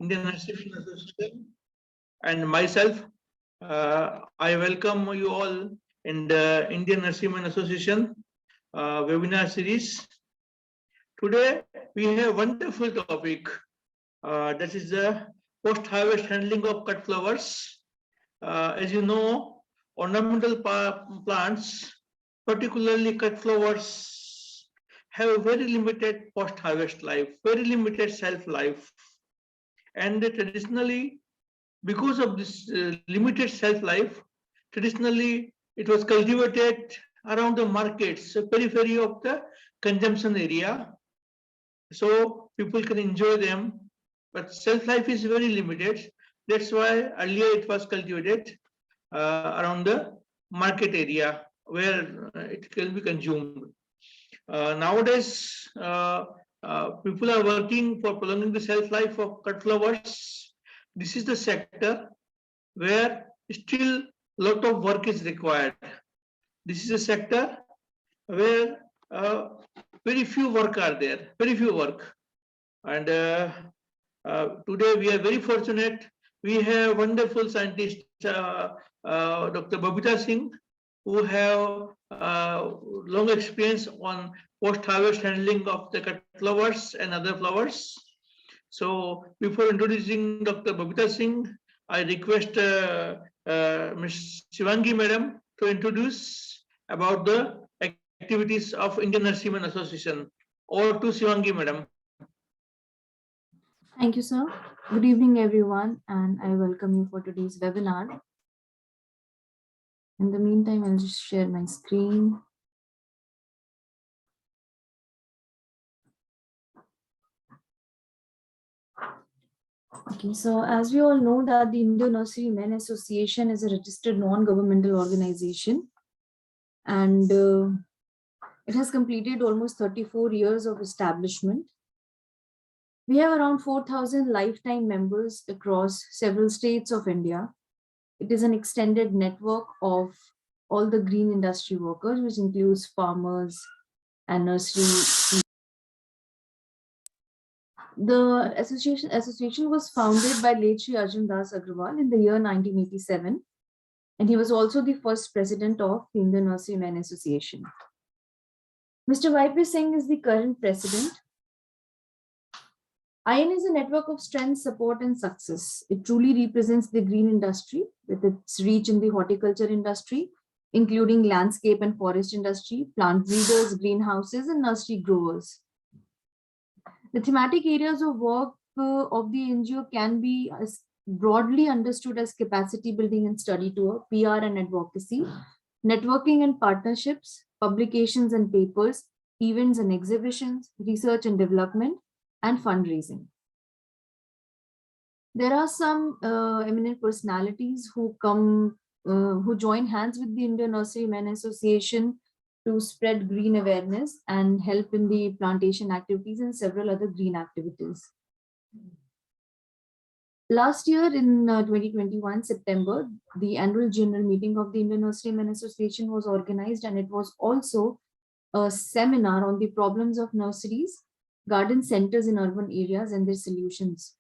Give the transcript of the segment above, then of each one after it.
Indian Nursery Association, and myself. I welcome you all in the Indian Nurserymen Association webinar series. Today we have a wonderful topic. That is the post-harvest handling of cut flowers. As you know, ornamental plants, particularly cut flowers, have a very limited post-harvest life, very limited shelf life. And traditionally, because of this limited shelf life, traditionally it was cultivated around the markets, periphery of the consumption area, so people can enjoy them, but shelf life is very limited. That's why earlier it was cultivated around the market area where it can be consumed. Nowadays, people are working for prolonging the shelf life of cut flowers. This is the sector where still lot of work is required. This is a sector where very few work are there, very few work. And today we are very fortunate. We have wonderful scientist, Dr. Babita Singh, who have long experience on post-harvest handling of the cut flowers and other flowers. So before introducing Dr. Babita Singh, I request Ms. Shivangi Madam to introduce about the activities of Indian Nurserymen Association. Over to Shivangi Madam. Thank you, sir. Good evening, everyone, and I welcome you for today's webinar. In the meantime, I'll just share my screen. Okay, so as we all know that the Indian Nurserymen Association is a registered non-governmental organization, and it has completed almost 34 years of establishment. We have around 4,000 lifetime members across several states of India. It is an extended network of all the green industry workers, which includes farmers and nursery. The association was founded by late Shri Arjun Das Agrawal in the year 1987, and he was also the first president of the Indian Nurserymen Association. Mr. YP Singh is the current president. IN is a network of strength, support, and success. It truly represents the green industry with its reach in the horticulture industry, including landscape and forest industry, plant breeders, greenhouses, and nursery growers. The thematic areas of work of the NGO can be broadly understood as capacity building and study tour, PR and advocacy, networking and partnerships, publications and papers, events and exhibitions, research and development, and fundraising. There are some eminent personalities who join hands with the Indian Nurserymen Association to spread green awareness and help in the plantation activities and several other green activities. Last year in 2021, September, the annual general meeting of the Indian Nurserymen Association was organized, and it was also a seminar on the problems of nurseries, garden centers in urban areas and their solutions.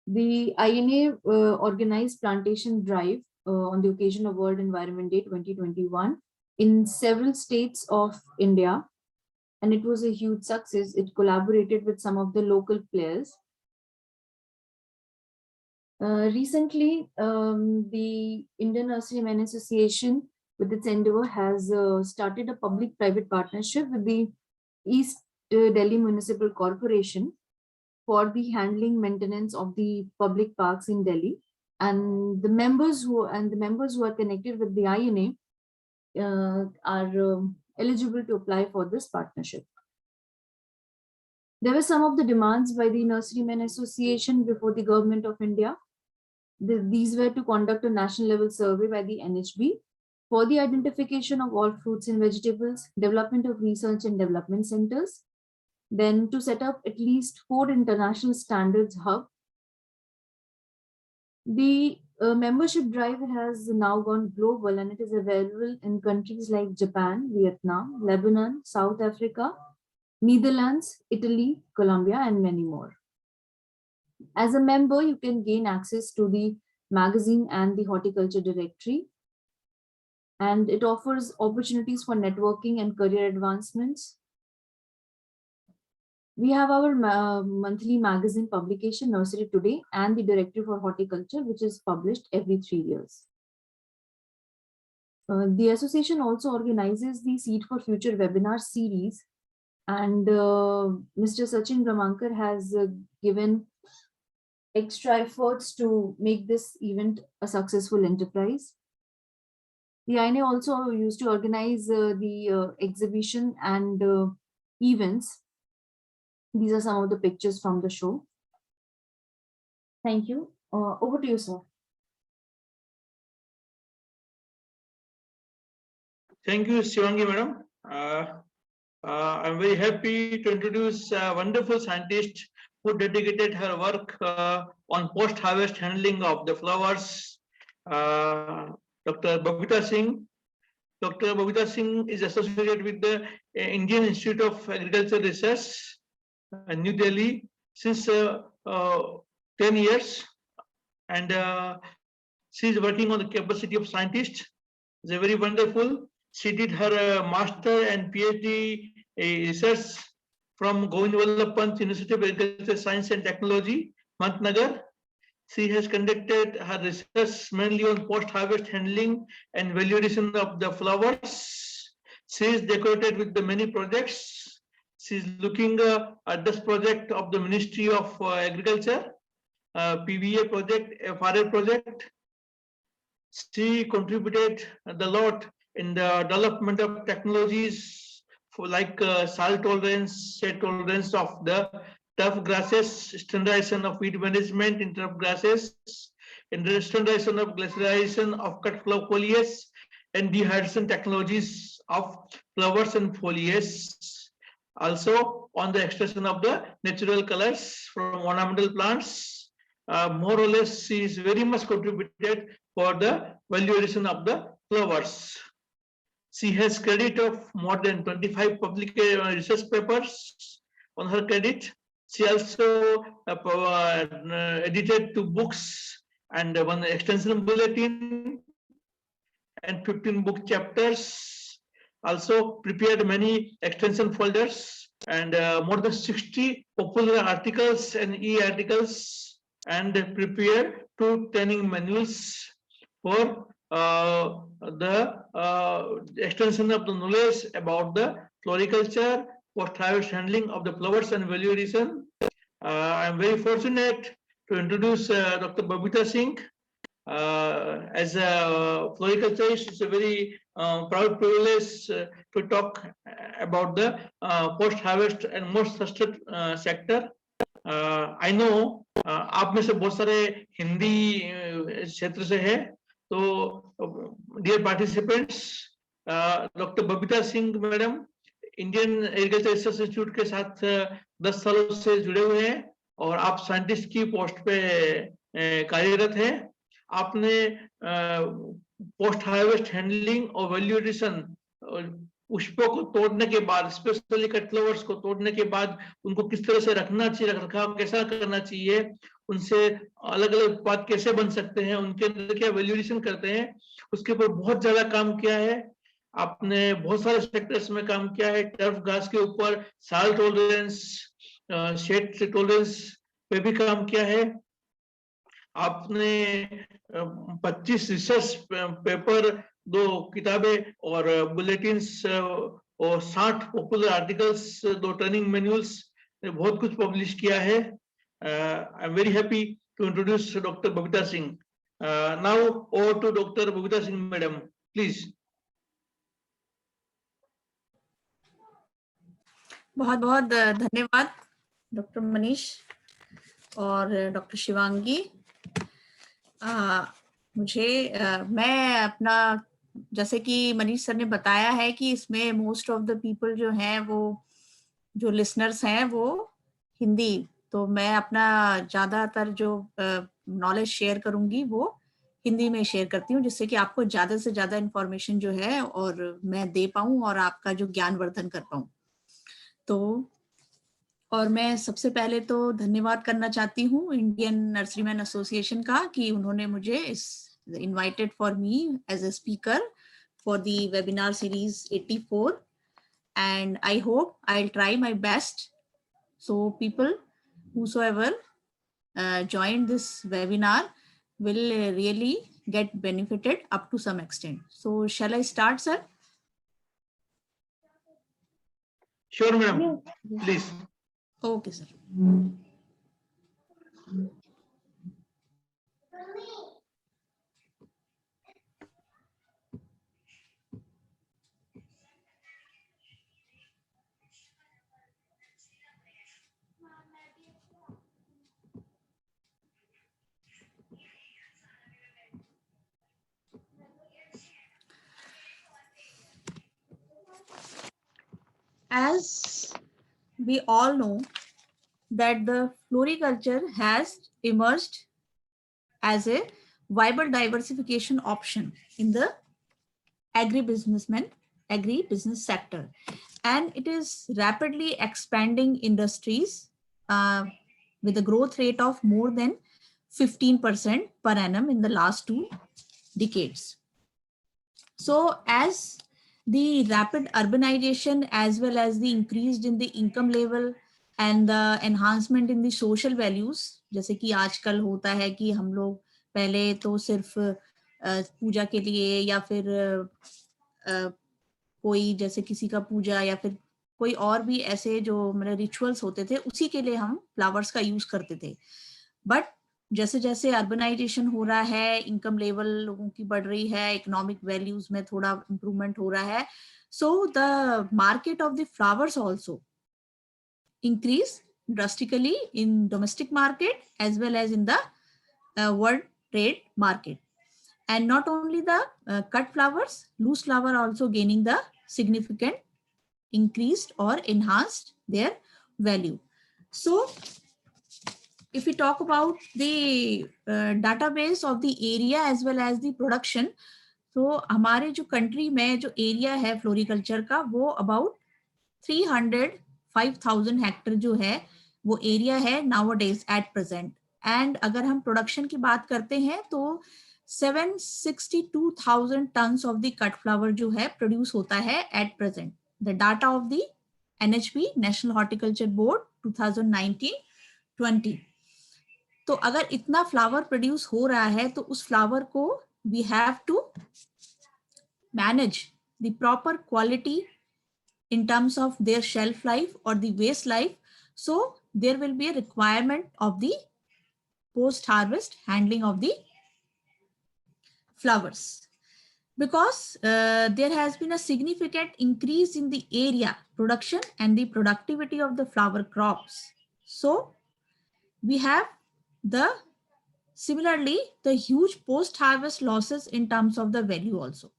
The INA organized plantation drive on the occasion of World Environment Day 2021 in several states of India, and it was a huge success. It collaborated with some of the local players. Recently, the Indian Nurserymen Association, with its endeavor, has started a public-private partnership with the East Delhi Municipal Corporation for the handling maintenance of the public parks in Delhi, and the members who are connected with the INA are eligible to apply for this partnership. There were some of the demands by the Nurserymen Association before the Government of India. These were to conduct a national level survey by the NHB for the identification of all fruits and vegetables, development of research and development centers, then to set up at least 4 international standards hub. The membership drive has now gone global, and it is available in countries like Japan, Vietnam, Lebanon, South Africa, Netherlands, Italy, Colombia, and many more. As a member, you can gain access to the magazine and the horticulture directory, and it offers opportunities for networking and career advancements. We have our monthly magazine publication, Nursery Today, and the Directory for Horticulture, which is published every 3 years. The association also organizes the Seed for Future webinar series, and Mr. Sachin Ramankar has given extra efforts to make this event a successful enterprise. The INA also used to organize the exhibition and events. These are some of the pictures from the show. Thank you. Over to you, sir. Thank you, Shivangi madam. I'm very happy to introduce a wonderful scientist who dedicated her work on post-harvest handling of the flowers, Dr. Babita Singh. Dr. Babita Singh is associated with the Indian Institute of Agriculture Research, New Delhi, since 10 years. And she is working on the capacity of scientists. It's very wonderful. She did her master and PhD research from Govind Vallabh Pant University of Agriculture Science and Technology, Mantnagar. She has conducted her research mainly on post-harvest handling and valuation of the flowers. She is decorated with the many projects. She is looking at this project of the Ministry of Agriculture, PVA project, FRA project. She contributed a lot in the development of technologies for like salt tolerance, shade tolerance of the turf grasses, standardization of weed management in turf grasses, and the standardization of glacialization of cut flower foliage, and dehydration technologies of flowers and foliage. Also on the extraction of the natural colors from ornamental plants. More or less, she is very much contributed for the valuation of the flowers. She has credit of more than 25 public research papers on her credit. She also edited 2 books and 1 extension bulletin and 15 book chapters. Also prepared many extension folders and more than 60 popular articles and e-articles, and prepared 2 training manuals for the extension of the knowledge about the floriculture, post-harvest handling of the flowers and valuation. I'm very fortunate to introduce Dr. Babita Singh. As a floriculturist, it's a very proud privilege to talk about the post-harvest and most trusted sector. I know आप में से बहुत सारे हिंदी क्षेत्र से हैं, तो dear participants, Dr. Babita Singh madam Indian agriculture research institute के साथ 10 सालों से जुड़े हुए हैं और आप साइंटिस्ट की पोस्ट पे कार्यरत हैं। आपने पोस्ट हार्वेस्ट हैंडलिंग और वैल्यूएशन पुष्पों को तोड़ने के बाद, स्पेशली कट फ्लावर्स को तोड़ने के बाद उनको किस तरह से रखना चाहिए, रखरखाव कैसा करना चाहिए, उनसे अलग अलग उत्पाद कैसे बन सकते हैं, उनके अंदर क्या वैल्यूएशन करते हैं, उसके ऊपर बहुत ज्यादा काम किया है। आपने बहुत सारे सेक्टर्स में काम किया है। टर्फ घास के ऊपर साल टॉलरेंस, शेड टॉलरेंस पे भी काम किया है। आपने 25 रिसर्च पेपर, 2 किताबें और बुलेटिन्स और 60 पॉपुलर आर्टिकल्स, 2 ट्रेनिंग मैनुअल्स, बहुत कुछ पब्लिश किया है। I am very happy to introduce doctor Babita Singh. Now over to doctor Babita Singh madam, please. बहुत बहुत धन्यवाद डॉक्टर मनीष और डॉक्टर शिवांगी। मैं अपना, जैसे कि मनीष सर ने बताया है कि इसमें मोस्ट ऑफ द पीपल जो हैं, वो जो लिसनर्स हैं वो हिंदी, तो मैं अपना ज़्यादातर जो नॉलेज शेयर करूंगी वो हिंदी में शेयर करती हूँ, जिससे कि आपको ज़्यादा से ज़्यादा इन्फॉर्मेशन जो है और मैं दे पाऊँ और आपका जो ज्ञान वर्धन कर पाऊँ। तो और मैं सबसे पहले तो धन्यवाद करना चाहती हूँ इंडियन नर्सरीमैन एसोसिएशन का कि उन्होंने मुझे इस invited for me as a speaker for the webinar series 84 and I hope I'll try my best so people whosoever joined this webinar will really get benefited up to some extent. So shall I start, sir? Sure, madam. Please. Okay, sir. As we all know that the floriculture has emerged as a viable diversification option in the agribusiness sector, and it is rapidly expanding industries with a growth rate of more than 15% per annum in the last 2 decades. So as the rapid urbanization as well as the increased in the income level and the enhancement in the social values, जैसे कि आजकल होता है कि हम लोग पहले तो सिर्फ पूजा के लिए या फिर कोई जैसे किसी का पूजा या फिर कोई और भी ऐसे जो मतलब रिचुअल्स होते थे उसी के लिए हम फ्लावर्स का यूज करते थे, बट जैसे जैसे अर्बनाइजेशन हो रहा है, इनकम लेवल लोगों की बढ़ रही है, इकोनॉमिक वैल्यूज में थोड़ा इंप्रूवमेंट हो रहा है, so the market of the flowers also increase drastically in domestic market as well as in the world trade market. And not only the cut flowers, loose flower also gaining the significant increased or enhanced their value. So if we talk about the database of the area as well as the production, तो हमारे जो country में जो area है floriculture का वो about 305,000 Hector जो है वो एरिया है नाउअडेज एट प्रेजेंट. एंड अगर हम प्रोडक्शन की बात करते हैं तो 762,000 tons of the cut flower जो है प्रोड्यूस होता है at present. The data of the NHB national horticulture board 2019-20. तो अगर इतना फ्लावर प्रोड्यूस हो रहा है तो उस फ्लावर को we have to manage the proper quality in terms of their shelf life or the waste life. So there will be a requirement of the post harvest handling of the flowers, because there has been a significant increase in the area production and the productivity of the flower crops. So we have similarly the huge post harvest losses in terms of the value also.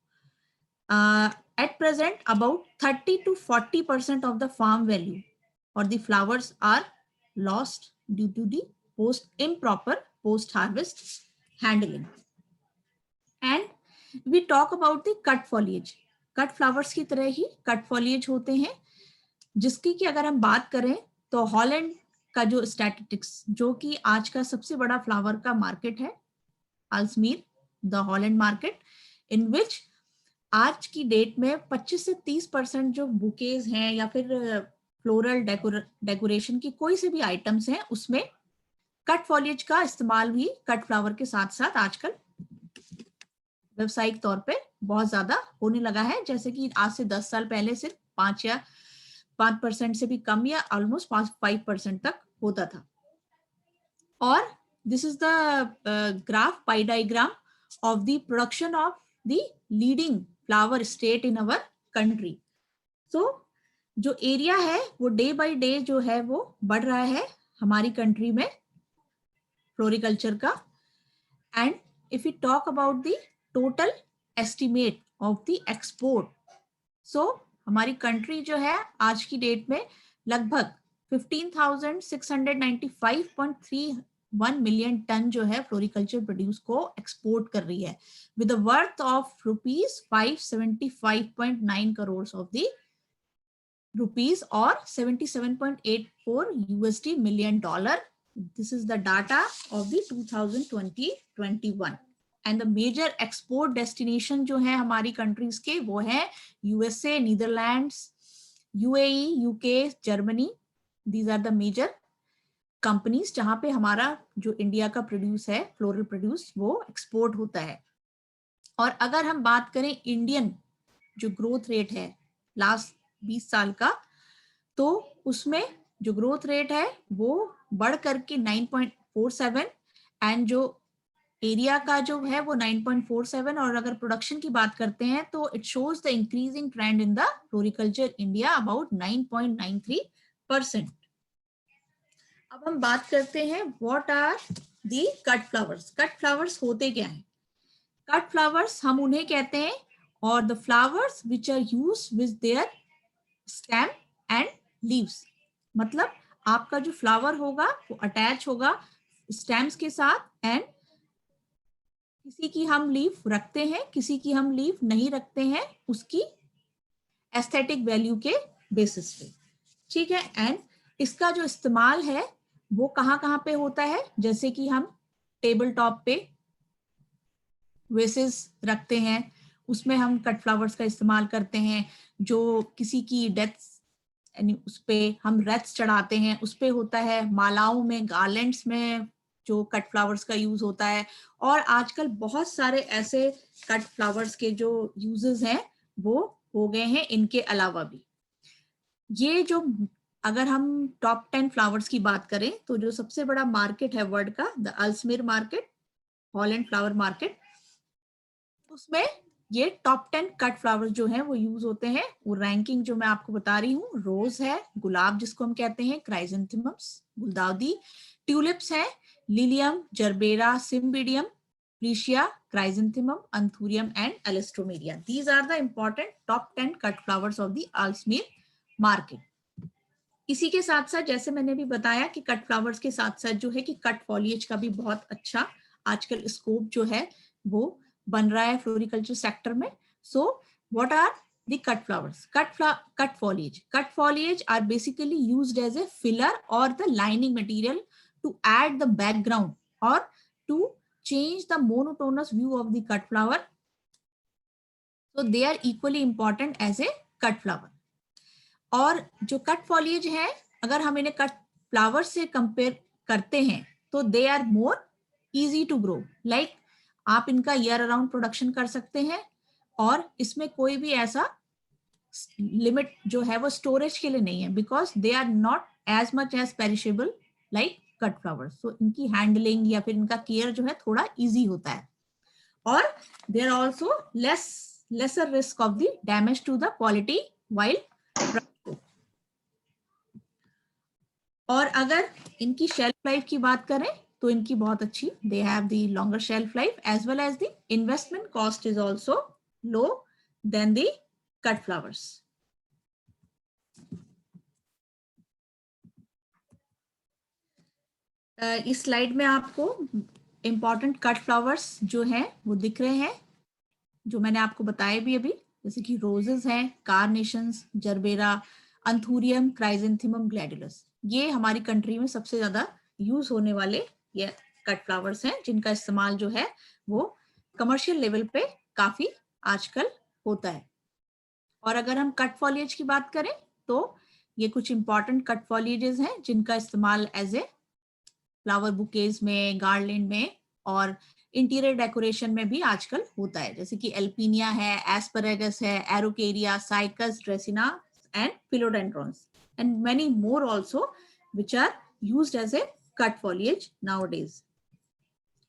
At present, about 30 to 40% of the farm value or the flowers are lost due to the improper post harvest handling. And we talk about the cut foliage. Cut flowers की तरह ही cut foliage होते हैं, जिसकी कि अगर हम बात करें तो हॉलैंड का जो स्टैटिस्टिक्स जो कि आज का सबसे बड़ा फ्लावर का मार्केट है, आल्समीर द हॉलैंड मार्केट, इन विच आज की डेट में 25 से 30% जो बुकेज हैं या फिर फ्लोरल डेकोरेशन की कोई से भी आइटम्स हैं उसमें कट फॉलिएज का इस्तेमाल भी कट फ्लावर के साथ साथ आजकल व्यावसायिक तौर पे बहुत ज्यादा होने लगा है, जैसे कि आज से 10 साल पहले सिर्फ 5% से भी कम या ऑलमोस्ट 5% तक होता था. और this is the graph pie diagram of the production of the leading flower state in our country. So जो एरिया है वो डे बाय डे जो है वो बढ़ रहा है हमारी कंट्री में फ्लोरिकल्चर का. And if you talk about the total estimate of the export, so हमारी कंट्री जो है आज की डेट में लगभग 15,695.31 मिलियन टन जो है फ्लोरिकल्चर प्रोड्यूस को एक्सपोर्ट कर रही है with a worth of ₹575.9 crore of the rupees or $77.84 million. This is the data of the 2020-21. And the major export destination जो है हमारी countries के वो है USA, Netherlands, UAE, UK, Germany. These are the major companies जहाँ पे हमारा जो इंडिया का प्रोड्यूस है फ्लोरल प्रोड्यूस वो एक्सपोर्ट होता है. और अगर हम बात करें इंडियन जो ग्रोथ रेट है लास्ट 20 साल का, तो उसमें जो ग्रोथ रेट है वो बढ़ करके 9.47 एंड जो एरिया का जो है वो 9.47. और अगर प्रोडक्शन की बात करते हैं तो it shows the increasing trend in the floriculture India about 9.93%. अब हम बात करते हैं what are the cut flowers. Cut flowers होते क्या हैं? कट फ्लावर्स हम उन्हें कहते हैं और the flowers which are use with their stem and leaves. मतलब आपका जो फ्लावर होगा वो अटैच होगा स्टेम्स के साथ एंड किसी की हम लीफ रखते हैं, किसी की हम लीफ नहीं रखते हैं उसकी एस्थेटिक वैल्यू के बेसिस पे. ठीक है. एंड इसका जो इस्तेमाल है वो कहाँ कहाँ पे होता है? जैसे कि हम टेबल टॉप पे वेसेस रखते हैं उसमें हम कट फ्लावर्स का इस्तेमाल करते हैं. जो किसी की डेथ यानी उस पे हम रेट्स चढ़ाते हैं उस पे होता है. मालाओं में, गार्लैंड्स में जो कट फ्लावर्स का यूज होता है. और आजकल बहुत सारे ऐसे कट फ्लावर्स के जो यूजेस हैं वो हो गए हैं इनके अलावा भी. ये जो अगर हम टॉप 10 फ्लावर्स की बात करें तो जो सबसे बड़ा मार्केट है वर्ल्ड का, the Aalsmeer market, Holland flower market, उसमें ये टॉप 10 कट फ्लावर्स जो हैं वो यूज होते हैं. वो रैंकिंग जो मैं आपको बता रही हूँ, रोज है, गुलाब जिसको हम कहते हैं, क्राइजेंथेमम्स, गुलदाउदी, ट्यूलिप्स है, लिलियम, जरबेरा, सिम्बिडियम, प्लीशिया, chrysanthemum, anthurium and alstroemeria. These are the important top 10 cut flowers of the Aalsmeer market. इसी के साथ साथ जैसे मैंने भी बताया कि कट फ्लावर्स के साथ साथ जो है कि कट फॉलिएज का भी बहुत अच्छा आजकल स्कोप जो है वो बन रहा है फ्लोरिकल्चर सेक्टर में. So what are the cut flowers? Cut foliage. Cut foliage are basically used as a filler or the lining material to add the background or to change the monotonous view of the cut flower. So they are equally important as a cut flower. और जो cut foliage है अगर हम इन्हें cut flower से compare करते हैं तो they are more easy to grow. Like आप इनका ईयर अराउंड प्रोडक्शन कर सकते हैं और इसमें कोई भी ऐसा लिमिट जो है वो स्टोरेज के लिए नहीं है because they are not as much as perishable like cut flowers. So इनकी हैंडलिंग या फिर इनका केयर जो है थोड़ा इजी होता है और they are also lesser risk of the damage to the quality while. और अगर इनकी शेल्फ लाइफ की बात करें तो इनकी बहुत अच्छी, they have the longer shelf life as well as the investment cost is also low than the cut flowers. इस स्लाइड में आपको इंपॉर्टेंट कट फ्लावर्स जो हैं वो दिख रहे हैं जो मैंने आपको बताए भी अभी, जैसे कि रोजेस हैं, कार्नेशंस, जरबेरा, अंथूरियम, क्राइजेंथेमम, ग्लैडियोलस. ये हमारी कंट्री में सबसे ज्यादा यूज होने वाले ये कट फ्लावर्स हैं जिनका इस्तेमाल जो है वो कमर्शियल लेवल पे काफी आजकल होता है. और अगर हम कट फॉलिएज की बात करें तो ये कुछ इंपॉर्टेंट कट फॉलिएजेस हैं जिनका इस्तेमाल एज ए फ्लावर बुकेज में, गार्लैंड में और इंटीरियर डेकोरेशन में भी आजकल होता है. जैसे कि एल्पीनिया है, एस्परेगस है, araucaria, cycas, dracaena and philodendrons and many more also which are used as a cut foliage nowadays.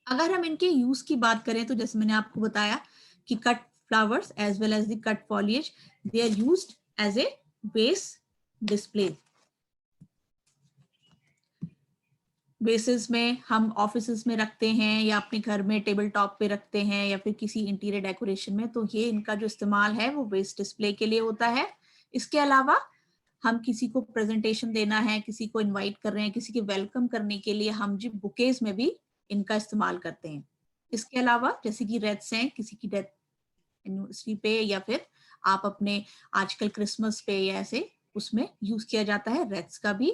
अगर हम इनके यूज की बात करें तो जैसे मैंने आपको बताया कि cut flowers as well as the cut foliage they are used as a base display. Basis में हम ऑफिसेस में रखते हैं या अपने घर में टेबल टॉप पे रखते हैं या फिर किसी इंटीरियर डेकोरेशन में, तो ये इनका जो इस्तेमाल है वो बेस डिस्प्ले के लिए होता है. इसके अलावा हम किसी को प्रेजेंटेशन देना है, किसी को इनवाइट कर रहे हैं, किसी के वेलकम करने के लिए हम जी बुकेज में भी इनका इस्तेमाल करते हैं. इसके अलावा जैसे कि रेट्स हैं, किसी की डेथ एनिवर्सरी पे या फिर आप अपने आजकल क्रिसमस पे या ऐसे उसमें यूज किया जाता है, रेक्स का भी।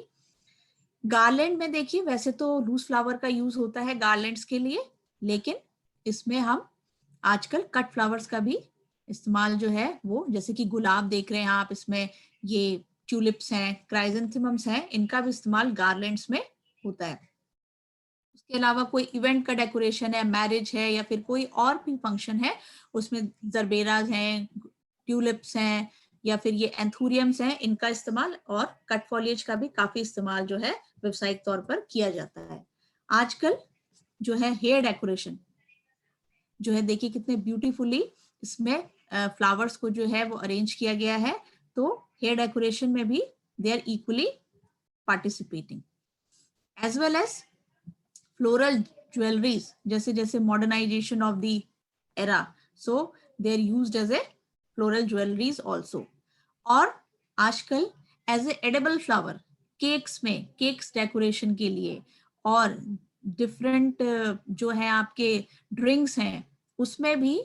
गार्लैंड में देखिए वैसे तो लूज फ्लावर का यूज होता है गार्लैंड्स के लिए, लेकिन इसमें हम आजकल कट फ्लावर्स का भी इस्तेमाल जो है वो, जैसे कि गुलाब देख रहे हैं आप, इसमें ये ट्यूलिप्स हैं, क्राइजेंथेमम्स हैं, इनका भी इस्तेमाल गार्लैंड्स में होता है। उसके अलावा कोई इवेंट का डेकोरेशन है, मैरिज है या फिर कोई और भी फंक्शन है, उसमें जरबेराज हैं, ट्यूलिप्स हैं या फिर ये एंथूरियम्स हैं, इनका इस्तेमाल और कट फॉलिएज का भी काफी इस्तेमाल जो है व्यवसायिक तौर पर किया जाता है। आजकल जो है हेयर डेकोरेशन जो है, देखिए कितने ब्यूटीफुली इसमें फ्लावर्स को जो है वो अरेंज किया गया है, तो हेयर डेकोरेशन में भी they are equally participating. As well as floral jewelries, जैसे जैसे modernization of the era, so they are used as a floral jewelries also. और आजकल as a edible flower cakes में, केक्स डेकोरेशन के लिए, और डिफरेंट जो है आपके ड्रिंक्स हैं उसमें भी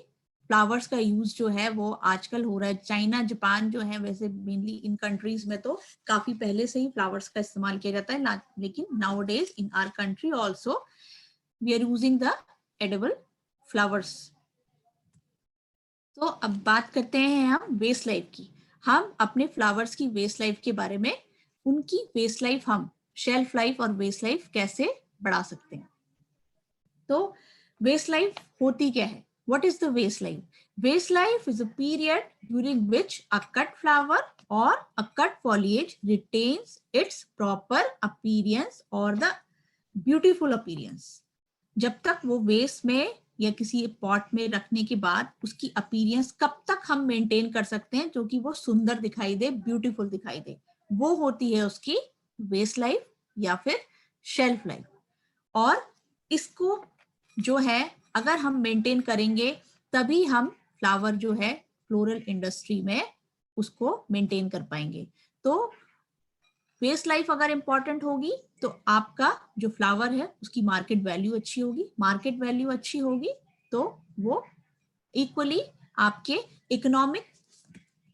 फ्लावर्स का यूज जो है वो आजकल हो रहा है। चाइना, जापान जो है, वैसे मेनली इन कंट्रीज में तो काफी पहले से ही फ्लावर्स का इस्तेमाल किया जाता है, लेकिन nowadays in our country also we are using the edible flowers. तो अब बात करते हैं हम वेस्ट लाइफ की। हम अपने फ्लावर्स की वेस्ट लाइफ के बारे में, उनकी वेस्ट लाइफ, हम शेल्फ लाइफ और वेस्ट लाइफ कैसे बढ़ा सकते हैं। तो वेस्ट लाइफ होती क्या है? What is the waste life? Waste life is a period during which a cut flower or a cut foliage retains its proper appearance or the beautiful appearance. जब तक वो वेस्ट में या किसी पॉट में रखने के बाद उसकी अपीयरेंस कब तक हम मेंटेन कर सकते हैं जो कि वो सुंदर दिखाई दे, ब्यूटीफुल दिखाई दे, वो होती है उसकी वेस्ट लाइफ या फिर शेल्फ लाइफ। और इसको जो है अगर हम मेंटेन करेंगे तभी हम फ्लावर जो है फ्लोरल इंडस्ट्री में उसको मेंटेन कर पाएंगे। तो वेस्ट लाइफ अगर इंपॉर्टेंट होगी तो आपका जो फ्लावर है उसकी मार्केट वैल्यू अच्छी होगी, मार्केट वैल्यू अच्छी होगी तो वो इक्वली आपके इकोनॉमिक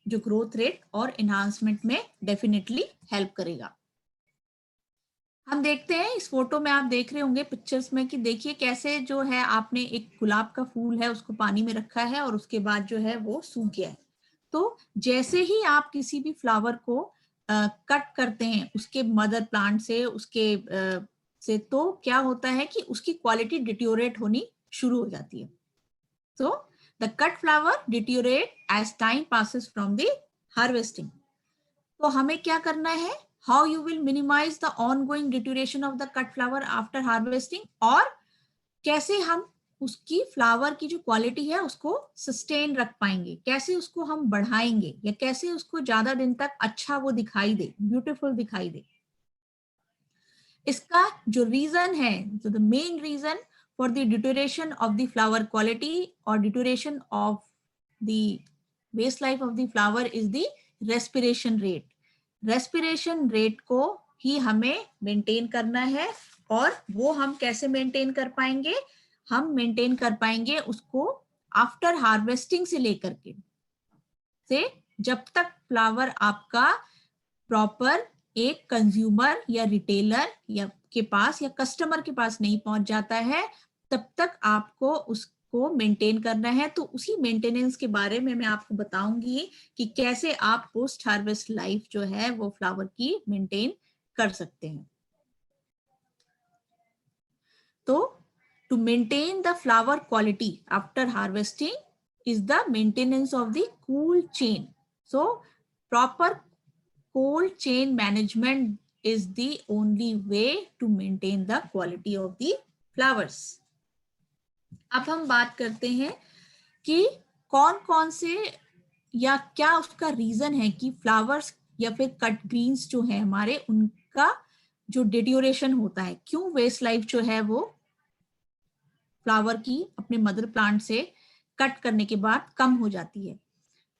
जो ग्रोथ रेट और एनहांसमेंट में डेफिनेटली हेल्प करेगा। हम देखते हैं इस फोटो में, आप देख रहे होंगे पिक्चर्स में कि देखिए कैसे जो है आपने एक गुलाब का फूल है उसको पानी में रखा है और उसके बाद जो है वो सूख गया है। तो जैसे ही आप किसी भी फ्लावर को कट करते हैं उसके मदर प्लांट से, उसके से, तो क्या होता है कि उसकी क्वालिटी डिटोरेट होनी शुरू हो जाती है। तो the cut flower deteriorate as time passes from the harvesting. तो हमें क्या करना है? How you will minimize the ongoing deterioration of the cut flower after harvesting, और कैसे हम उसकी फ्लावर की जो क्वालिटी है उसको सस्टेन रख पाएंगे, कैसे उसको हम बढ़ाएंगे या कैसे उसको ज्यादा दिन तक अच्छा वो दिखाई दे, ब्यूटीफुल दिखाई दे। इसका जो रीजन है, तो the main reason for the deterioration of the flower quality और deterioration of the vase life of the flower is the respiration rate. Respiration rate को ही हमें मेंटेन करना है, और वो हम कैसे मेंटेन कर पाएंगे? हम मेंटेन कर पाएंगे उसको आफ्टर हार्वेस्टिंग से लेकर के, से जब तक फ्लावर आपका प्रॉपर एक कंज्यूमर या रिटेलर या के पास या कस्टमर के पास नहीं पहुंच जाता है, तब तक आपको उसको मेंटेन करना है। तो उसी मेंटेनेंस के बारे में मैं आपको बताऊंगी कि कैसे आप पोस्ट हार्वेस्ट लाइफ जो है वो फ्लावर की मेंटेन कर सकते हैं। तो to maintain the flower quality after harvesting is the maintenance of the cool chain. So proper cold chain management is the only way to maintain the quality of the flowers. अब हम बात करते हैं कि कौन कौन से या क्या उसका रीजन है कि फ्लावर्स या फिर कट ग्रीन्स जो है हमारे, उनका जो डिटोरेशन होता है, क्यों वेस्ट लाइफ जो है वो फ्लावर की अपने मदर प्लांट से कट करने के बाद कम हो जाती है।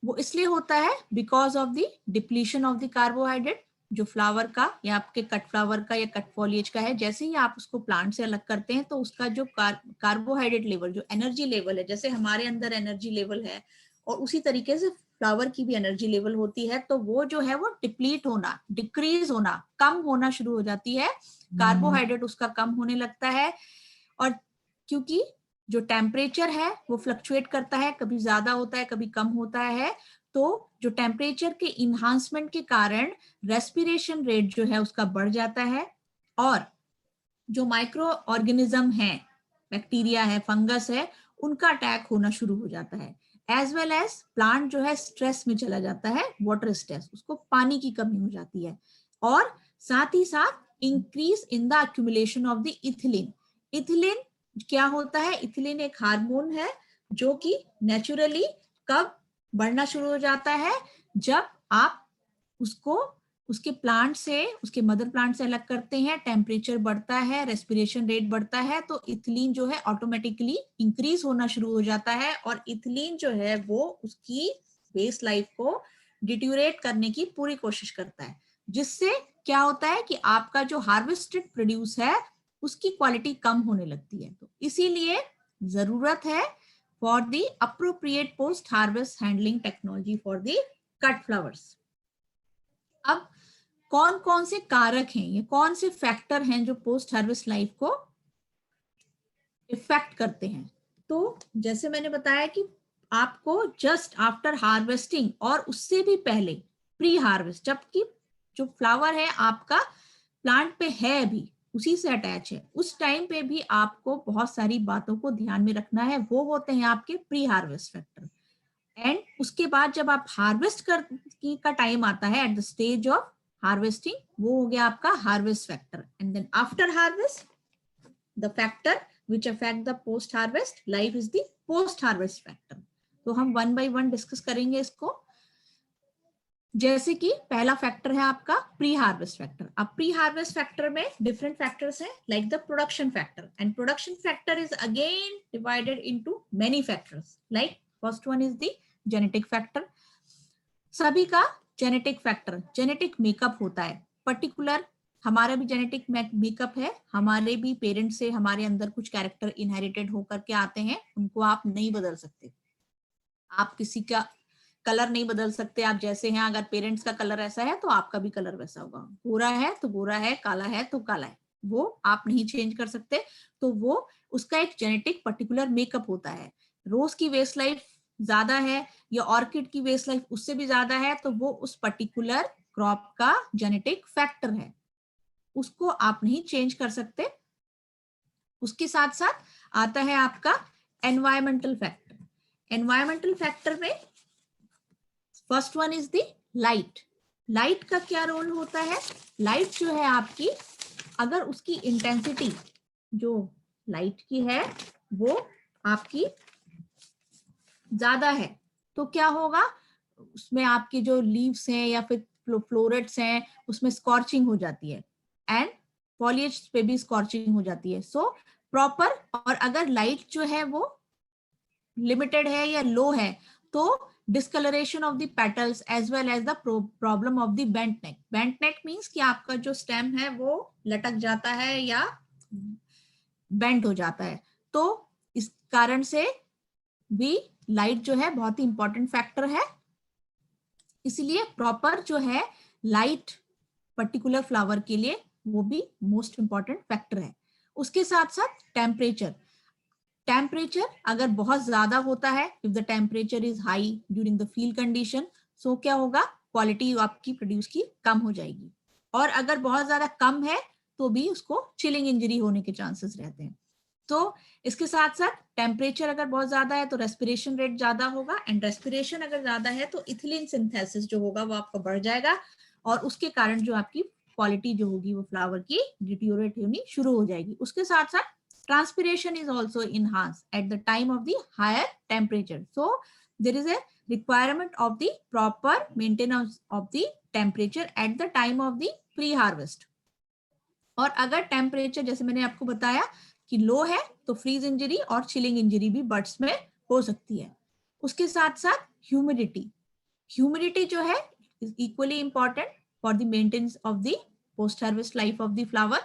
वो इसलिए होता है because of the depletion of the carbohydrate, जो फ्लावर का या आपके कट फ्लावर का या कट फॉलिएज का है। जैसे ही आप उसको प्लांट से अलग करते हैं तो उसका जो कार्बोहाइड्रेट लेवल, जो एनर्जी लेवल है, जैसे हमारे अंदर एनर्जी लेवल है, और उसी तरीके से फ्लावर की भी एनर्जी लेवल होती है, तो वो जो है वो डिप्लीट होना, डिक्रीज होना, कम होना शुरू हो जाती है, कार्बोहाइड्रेट उसका कम होने लगता है। और क्योंकि जो टेम्परेचर है वो फ्लक्चुएट करता है, कभी ज्यादा होता है कभी कम होता है, तो जो टेम्परेचर के इन्हांसमेंट के कारण रेस्पिरेशन रेट जो है उसका बढ़ जाता है, और जो माइक्रो ऑर्गेनिज्म है, बैक्टीरिया है, फंगस है, उनका अटैक होना शुरू हो जाता है। एज वेल एज प्लांट जो है स्ट्रेस में चला जाता है, वाटर स्ट्रेस, उसको पानी की कमी हो जाती है। और साथ ही साथ increase in the accumulation of the ethylene. Ethylene क्या होता है? इथिलीन एक हार्मोन है जो कि नेचुरली कब बढ़ना शुरू हो जाता है? जब आप उसको उसके प्लांट से, उसके मदर प्लांट से अलग करते हैं, टेम्परेचर बढ़ता है, रेस्पिरेशन रेट बढ़ता है, तो इथिलीन जो है ऑटोमेटिकली इंक्रीज होना शुरू हो जाता है। और इथिलीन जो है वो उसकी बेस लाइफ को डिट्यूरेट करने की पूरी कोशिश करता है, जिससे क्या होता है कि आपका जो हार्वेस्टेड प्रोड्यूस है उसकी क्वालिटी कम होने लगती है। तो इसीलिए जरूरत है for the appropriate post harvest handling technology for the cut flowers. अब कौन कौन से कारक हैं, ये कौन से फैक्टर हैं जो पोस्ट हार्वेस्ट लाइफ को इफेक्ट करते हैं? तो जैसे मैंने बताया कि आपको जस्ट आफ्टर हार्वेस्टिंग और उससे भी पहले प्री हार्वेस्ट, जबकि जो फ्लावर है आपका प्लांट पे है अभी, उसी से अटैच है, उस टाइम पे भी आपको बहुत सारी बातों को ध्यान में रखना है। वो होते हैं आपके प्री हार्वेस्ट फैक्टर। एंड उसके बाद जब आप हार्वेस्ट का टाइम आता है, at the stage of harvesting, वो हो गया आपका harvest factor. And then after harvest the factor which affect the post harvest life is the post harvest factor। तो हम वन बाय वन डिस्कस करेंगे इसको। जैसे कि पहला फैक्टर है आपका प्री हार्वेस्ट फैक्टर। अब प्री हार्वेस्ट फैक्टर में डिफरेंट फैक्टर्स हैं, like the production factor, and production factor is again divided into many factors. Like first one is the genetic factor. सभी का जेनेटिक फैक्टर, जेनेटिक मेकअप होता है particular. हमारा भी genetic makeup है, हमारे भी पेरेंट्स से हमारे अंदर कुछ कैरेक्टर इनहेरिटेड होकर के आते हैं, उनको आप नहीं बदल सकते। आप किसी का कलर नहीं बदल सकते, आप जैसे हैं, अगर पेरेंट्स का कलर ऐसा है तो आपका भी कलर वैसा होगा, गोरा है तो गोरा है, काला है तो काला है, वो आप नहीं चेंज कर सकते। तो वो उसका एक जेनेटिक पर्टिकुलर मेकअप होता है। रोज की वेस्ट लाइफ ज्यादा है या ऑर्किड की वेस्ट लाइफ उससे भी ज्यादा है, तो वो उस पर्टिकुलर क्रॉप का जेनेटिक फैक्टर है, उसको आप नहीं चेंज कर सकते। उसके साथ साथ आता है आपका एनवायरमेंटल फैक्टर। एनवायरमेंटल फैक्टर में first one is the light. Light का क्या रोल होता है? लाइट जो है आपकी, अगर उसकी इंटेंसिटी जो लाइट की है वो आपकी ज्यादा है तो क्या होगा, उसमें आपके जो लीव्स हैं या फिर फ्लोरेट्स हैं उसमें स्कॉर्चिंग हो जाती है, एंड फॉलिएज पे भी स्कॉर्चिंग हो जाती है। सो प्रॉपर, और अगर लाइट जो है वो लिमिटेड है या लो है तो discoloration of the petals as well as the problem of the bent neck. Bent neck means कि आपका जो स्टेम है वो लटक जाता है या बेंट हो जाता है। तो इस कारण से भी लाइट जो है बहुत ही इंपॉर्टेंट फैक्टर है। इसलिए प्रॉपर जो है लाइट पर्टिकुलर फ्लावर के लिए वो भी मोस्ट इंपॉर्टेंट फैक्टर है। उसके साथ साथ टेम्परेचर। टेम्परेचर अगर बहुत ज्यादा होता है, if the temperature is high during the field condition, so क्या होगा, क्वालिटी आपकी प्रोड्यूस की कम हो जाएगी। और अगर बहुत ज्यादा कम है तो भी उसको चिलिंग इंजरी होने के चांसेस रहते हैं। तो इसके साथ साथ टेम्परेचर अगर बहुत ज्यादा है तो रेस्पिरेशन रेट ज्यादा होगा, एंड रेस्पिरेशन अगर ज्यादा है तो इथिलीन सिंथेसिस जो होगा वो आपका बढ़ जाएगा, और उसके कारण जो आपकी क्वालिटी जो होगी वो फ्लावर की डिटीरियोरेट होनी शुरू हो जाएगी। उसके साथ साथ transpiration is also enhanced at the time of the higher temperature. So there is a requirement of the proper maintenance of the temperature at the time of the pre-harvest. और अगर टेम्परेचर जैसे मैंने आपको बताया कि लो है तो फ्रीज इंजरी और चिलिंग इंजरी भी बर्ड्स में हो सकती है। उसके साथ साथ ह्यूमिडिटी। ह्यूमिडिटी जो है is equally important for the maintenance of the post harvest life of the flower,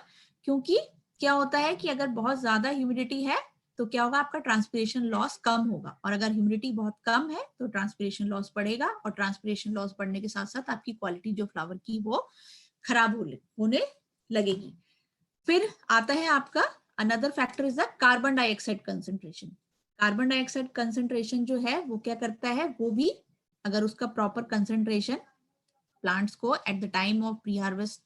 क्योंकि क्या होता है कि अगर बहुत ज्यादा ह्यूमिडिटी है तो क्या होगा, आपका ट्रांसपिरेशन लॉस कम होगा, और अगर ह्यूमिडिटी बहुत कम है तो ट्रांसपिरेशन लॉस बढ़ेगा, और ट्रांसपिरेशन लॉस बढ़ने के साथ साथ आपकी क्वालिटी जो फ्लावर की वो खराब होने लगेगी। फिर आता है आपका another factor is the carbon dioxide concentration. Carbon dioxide concentration जो है वो क्या करता है, वो भी अगर उसका प्रॉपर कंसंट्रेशन प्लांट्स को at the time of pre harvest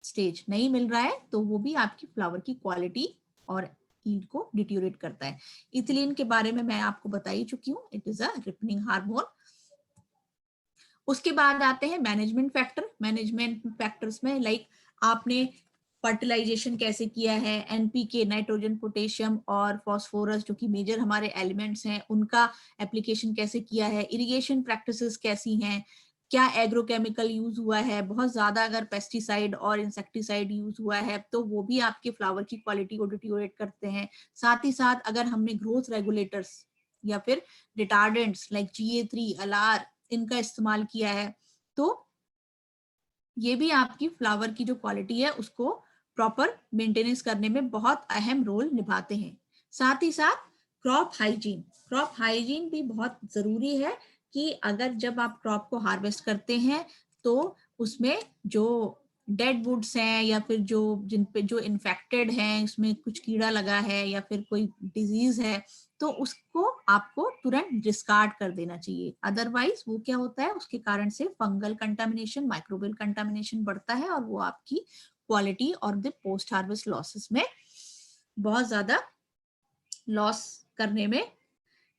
stage नहीं मिल रहा है तो वो भी आपकी फ्लावर की क्वालिटी और यील्ड को डिट्यूरेट करता है। इथिलीन के बारे में मैं आपको बता ही चुकी हूँ, it is a ripening hormone. उसके बाद आते हैं मैनेजमेंट फैक्टर। मैनेजमेंट फैक्टर्स में लाइक आपने फर्टिलाइजेशन कैसे किया है, एनपीके नाइट्रोजन पोटेशियम और फास्फोरस जो कि मेजर हमारे एलिमेंट्स हैं उनका एप्लीकेशन कैसे किया है, इरिगेशन प्रैक्टिसेस कैसी हैं, क्या एग्रोकेमिकल यूज हुआ है, बहुत ज्यादा अगर पेस्टिसाइड और इंसेक्टिसाइड यूज हुआ है तो वो भी आपके फ्लावर की क्वालिटी को डिट्यूरेट करते हैं। साथ ही साथ अगर हमने ग्रोथ रेगुलेटर्स या फिर रिटार्डेंट्स लाइक GA3 अलार इनका इस्तेमाल किया है तो ये भी आपकी फ्लावर की जो क्वालिटी है उसको प्रॉपर मेंटेनेंस करने में बहुत अहम रोल निभाते हैं। साथ ही साथ क्रॉप हाइजीन भी बहुत जरूरी है कि अगर जब आप क्रॉप को हार्वेस्ट करते हैं तो उसमें जो डेड वुड्स हैं या फिर जो जिन पे जो इन्फेक्टेड हैं, उसमें कुछ कीड़ा लगा है या फिर कोई डिजीज है तो उसको आपको तुरंत डिस्कार्ड कर देना चाहिए। अदरवाइज वो क्या होता है, उसके कारण से फंगल कंटामिनेशन, माइक्रोबियल कंटामिनेशन बढ़ता है और वो आपकी क्वालिटी और द पोस्ट हार्वेस्ट लॉसेस में बहुत ज्यादा लॉस करने में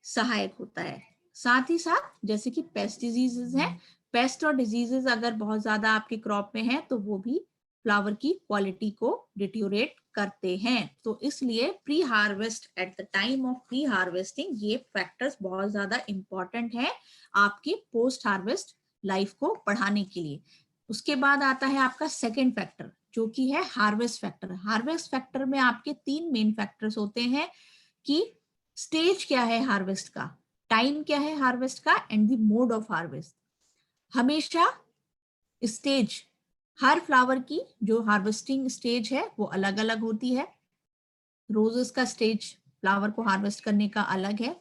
सहायक होता है। साथ ही साथ जैसे कि पेस्ट डिजीजेस हैं, पेस्ट और डिजीजेस अगर बहुत ज्यादा आपके क्रॉप में है तो वो भी फ्लावर की क्वालिटी को डिट्यूरेट करते हैं। तो इसलिए pre harvest, at the time of pre harvesting ये फैक्टर्स बहुत ज्यादा इंपॉर्टेंट है आपकी पोस्ट हार्वेस्ट लाइफ को बढ़ाने के लिए। उसके बाद आता है आपका सेकेंड फैक्टर जो कि है हार्वेस्ट फैक्टर। हार्वेस्ट फैक्टर में आपके 3 मेन फैक्टर्स होते हैं कि स्टेज क्या है हार्वेस्ट का, टाइम क्या है हार्वेस्ट का and the mode of harvest. हमेशा स्टेज, हर फ्लावर की जो हार्वेस्टिंग स्टेज है वो अलग अलग होती है। रोजेस का स्टेज फ्लावर को हार्वेस्ट करने का अलग है,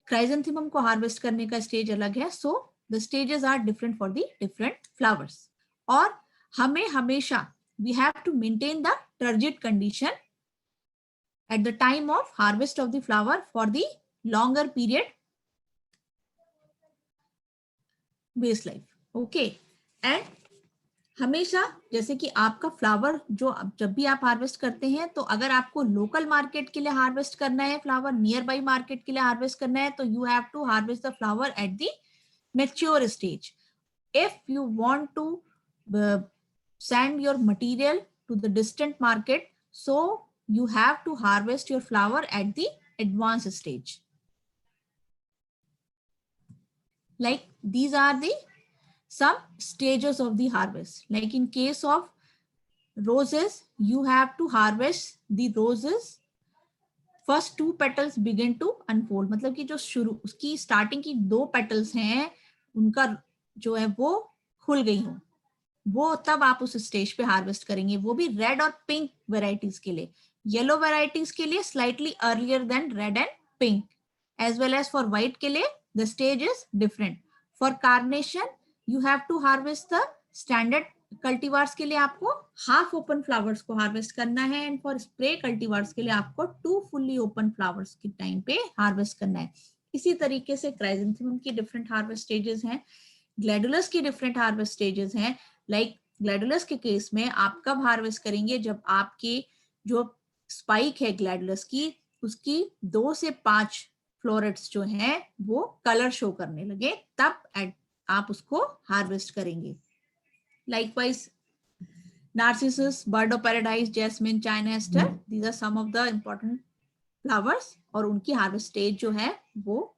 क्राइजेंथेमम को हार्वेस्ट करने का स्टेज अलग है। So the stages are different for the different flowers. और हमें हमेशा we have to maintain the turgid condition at the time of harvest of the flower for the longer period base life. Okay, and हमेशा जैसे कि आपका flower जो जब भी आप हार्वेस्ट करते हैं तो अगर आपको लोकल मार्केट के लिए हार्वेस्ट करना है, फ्लावर नियर बाई मार्केट के लिए हार्वेस्ट करना है तो you have to harvest the flower at the mature stage. If you want to send your material to the distant market, so you have to harvest your flower at the advanced stage. Like these are the some stages of the harvest. Like in case of roses, you have to harvest the roses first 2 petals begin to unfold. मतलब कि जो शुरू उसकी starting की 2 petals हैं उनका जो है वो खुल गई हो, वो तब आप उस स्टेज पे हार्वेस्ट करेंगे। वो भी रेड और पिंक वेराइटीज के लिए, येलो वेराइटीज के लिए slightly earlier than red and pink, as well as for white के लिए the stage is different. For carnation you have to harvest the standard cultivars के लिए आपको हाफ ओपन फ्लावर्स को हार्वेस्ट करना है, एंड फॉर स्प्रे कल्टीवार्स के लिए आपको 2 फुल्ली ओपन फ्लावर्स के टाइम पे हार्वेस्ट करना है। इसी तरीके से क्राइजेंथेमम की डिफरेंट हार्वेस्ट स्टेजेस हैं, ग्लैडुलस की डिफरेंट हार्वेस्ट स्टेजेस हैं। लाइक ग्लैडुलस के केस में आप कब हार्वेस्ट करेंगे, जब आपके जो स्पाइक है ग्लैडुलस की उसकी 2 से 5 फ्लोरेट्स जो हैं वो कलर शो करने लगे, तब आप उसको हार्वेस्ट करेंगे। Likewise narcissus, bird of paradise, jasmine, China aster, these are some of the important flowers और उनकी हार्वेस्ट स्टेज जो है वो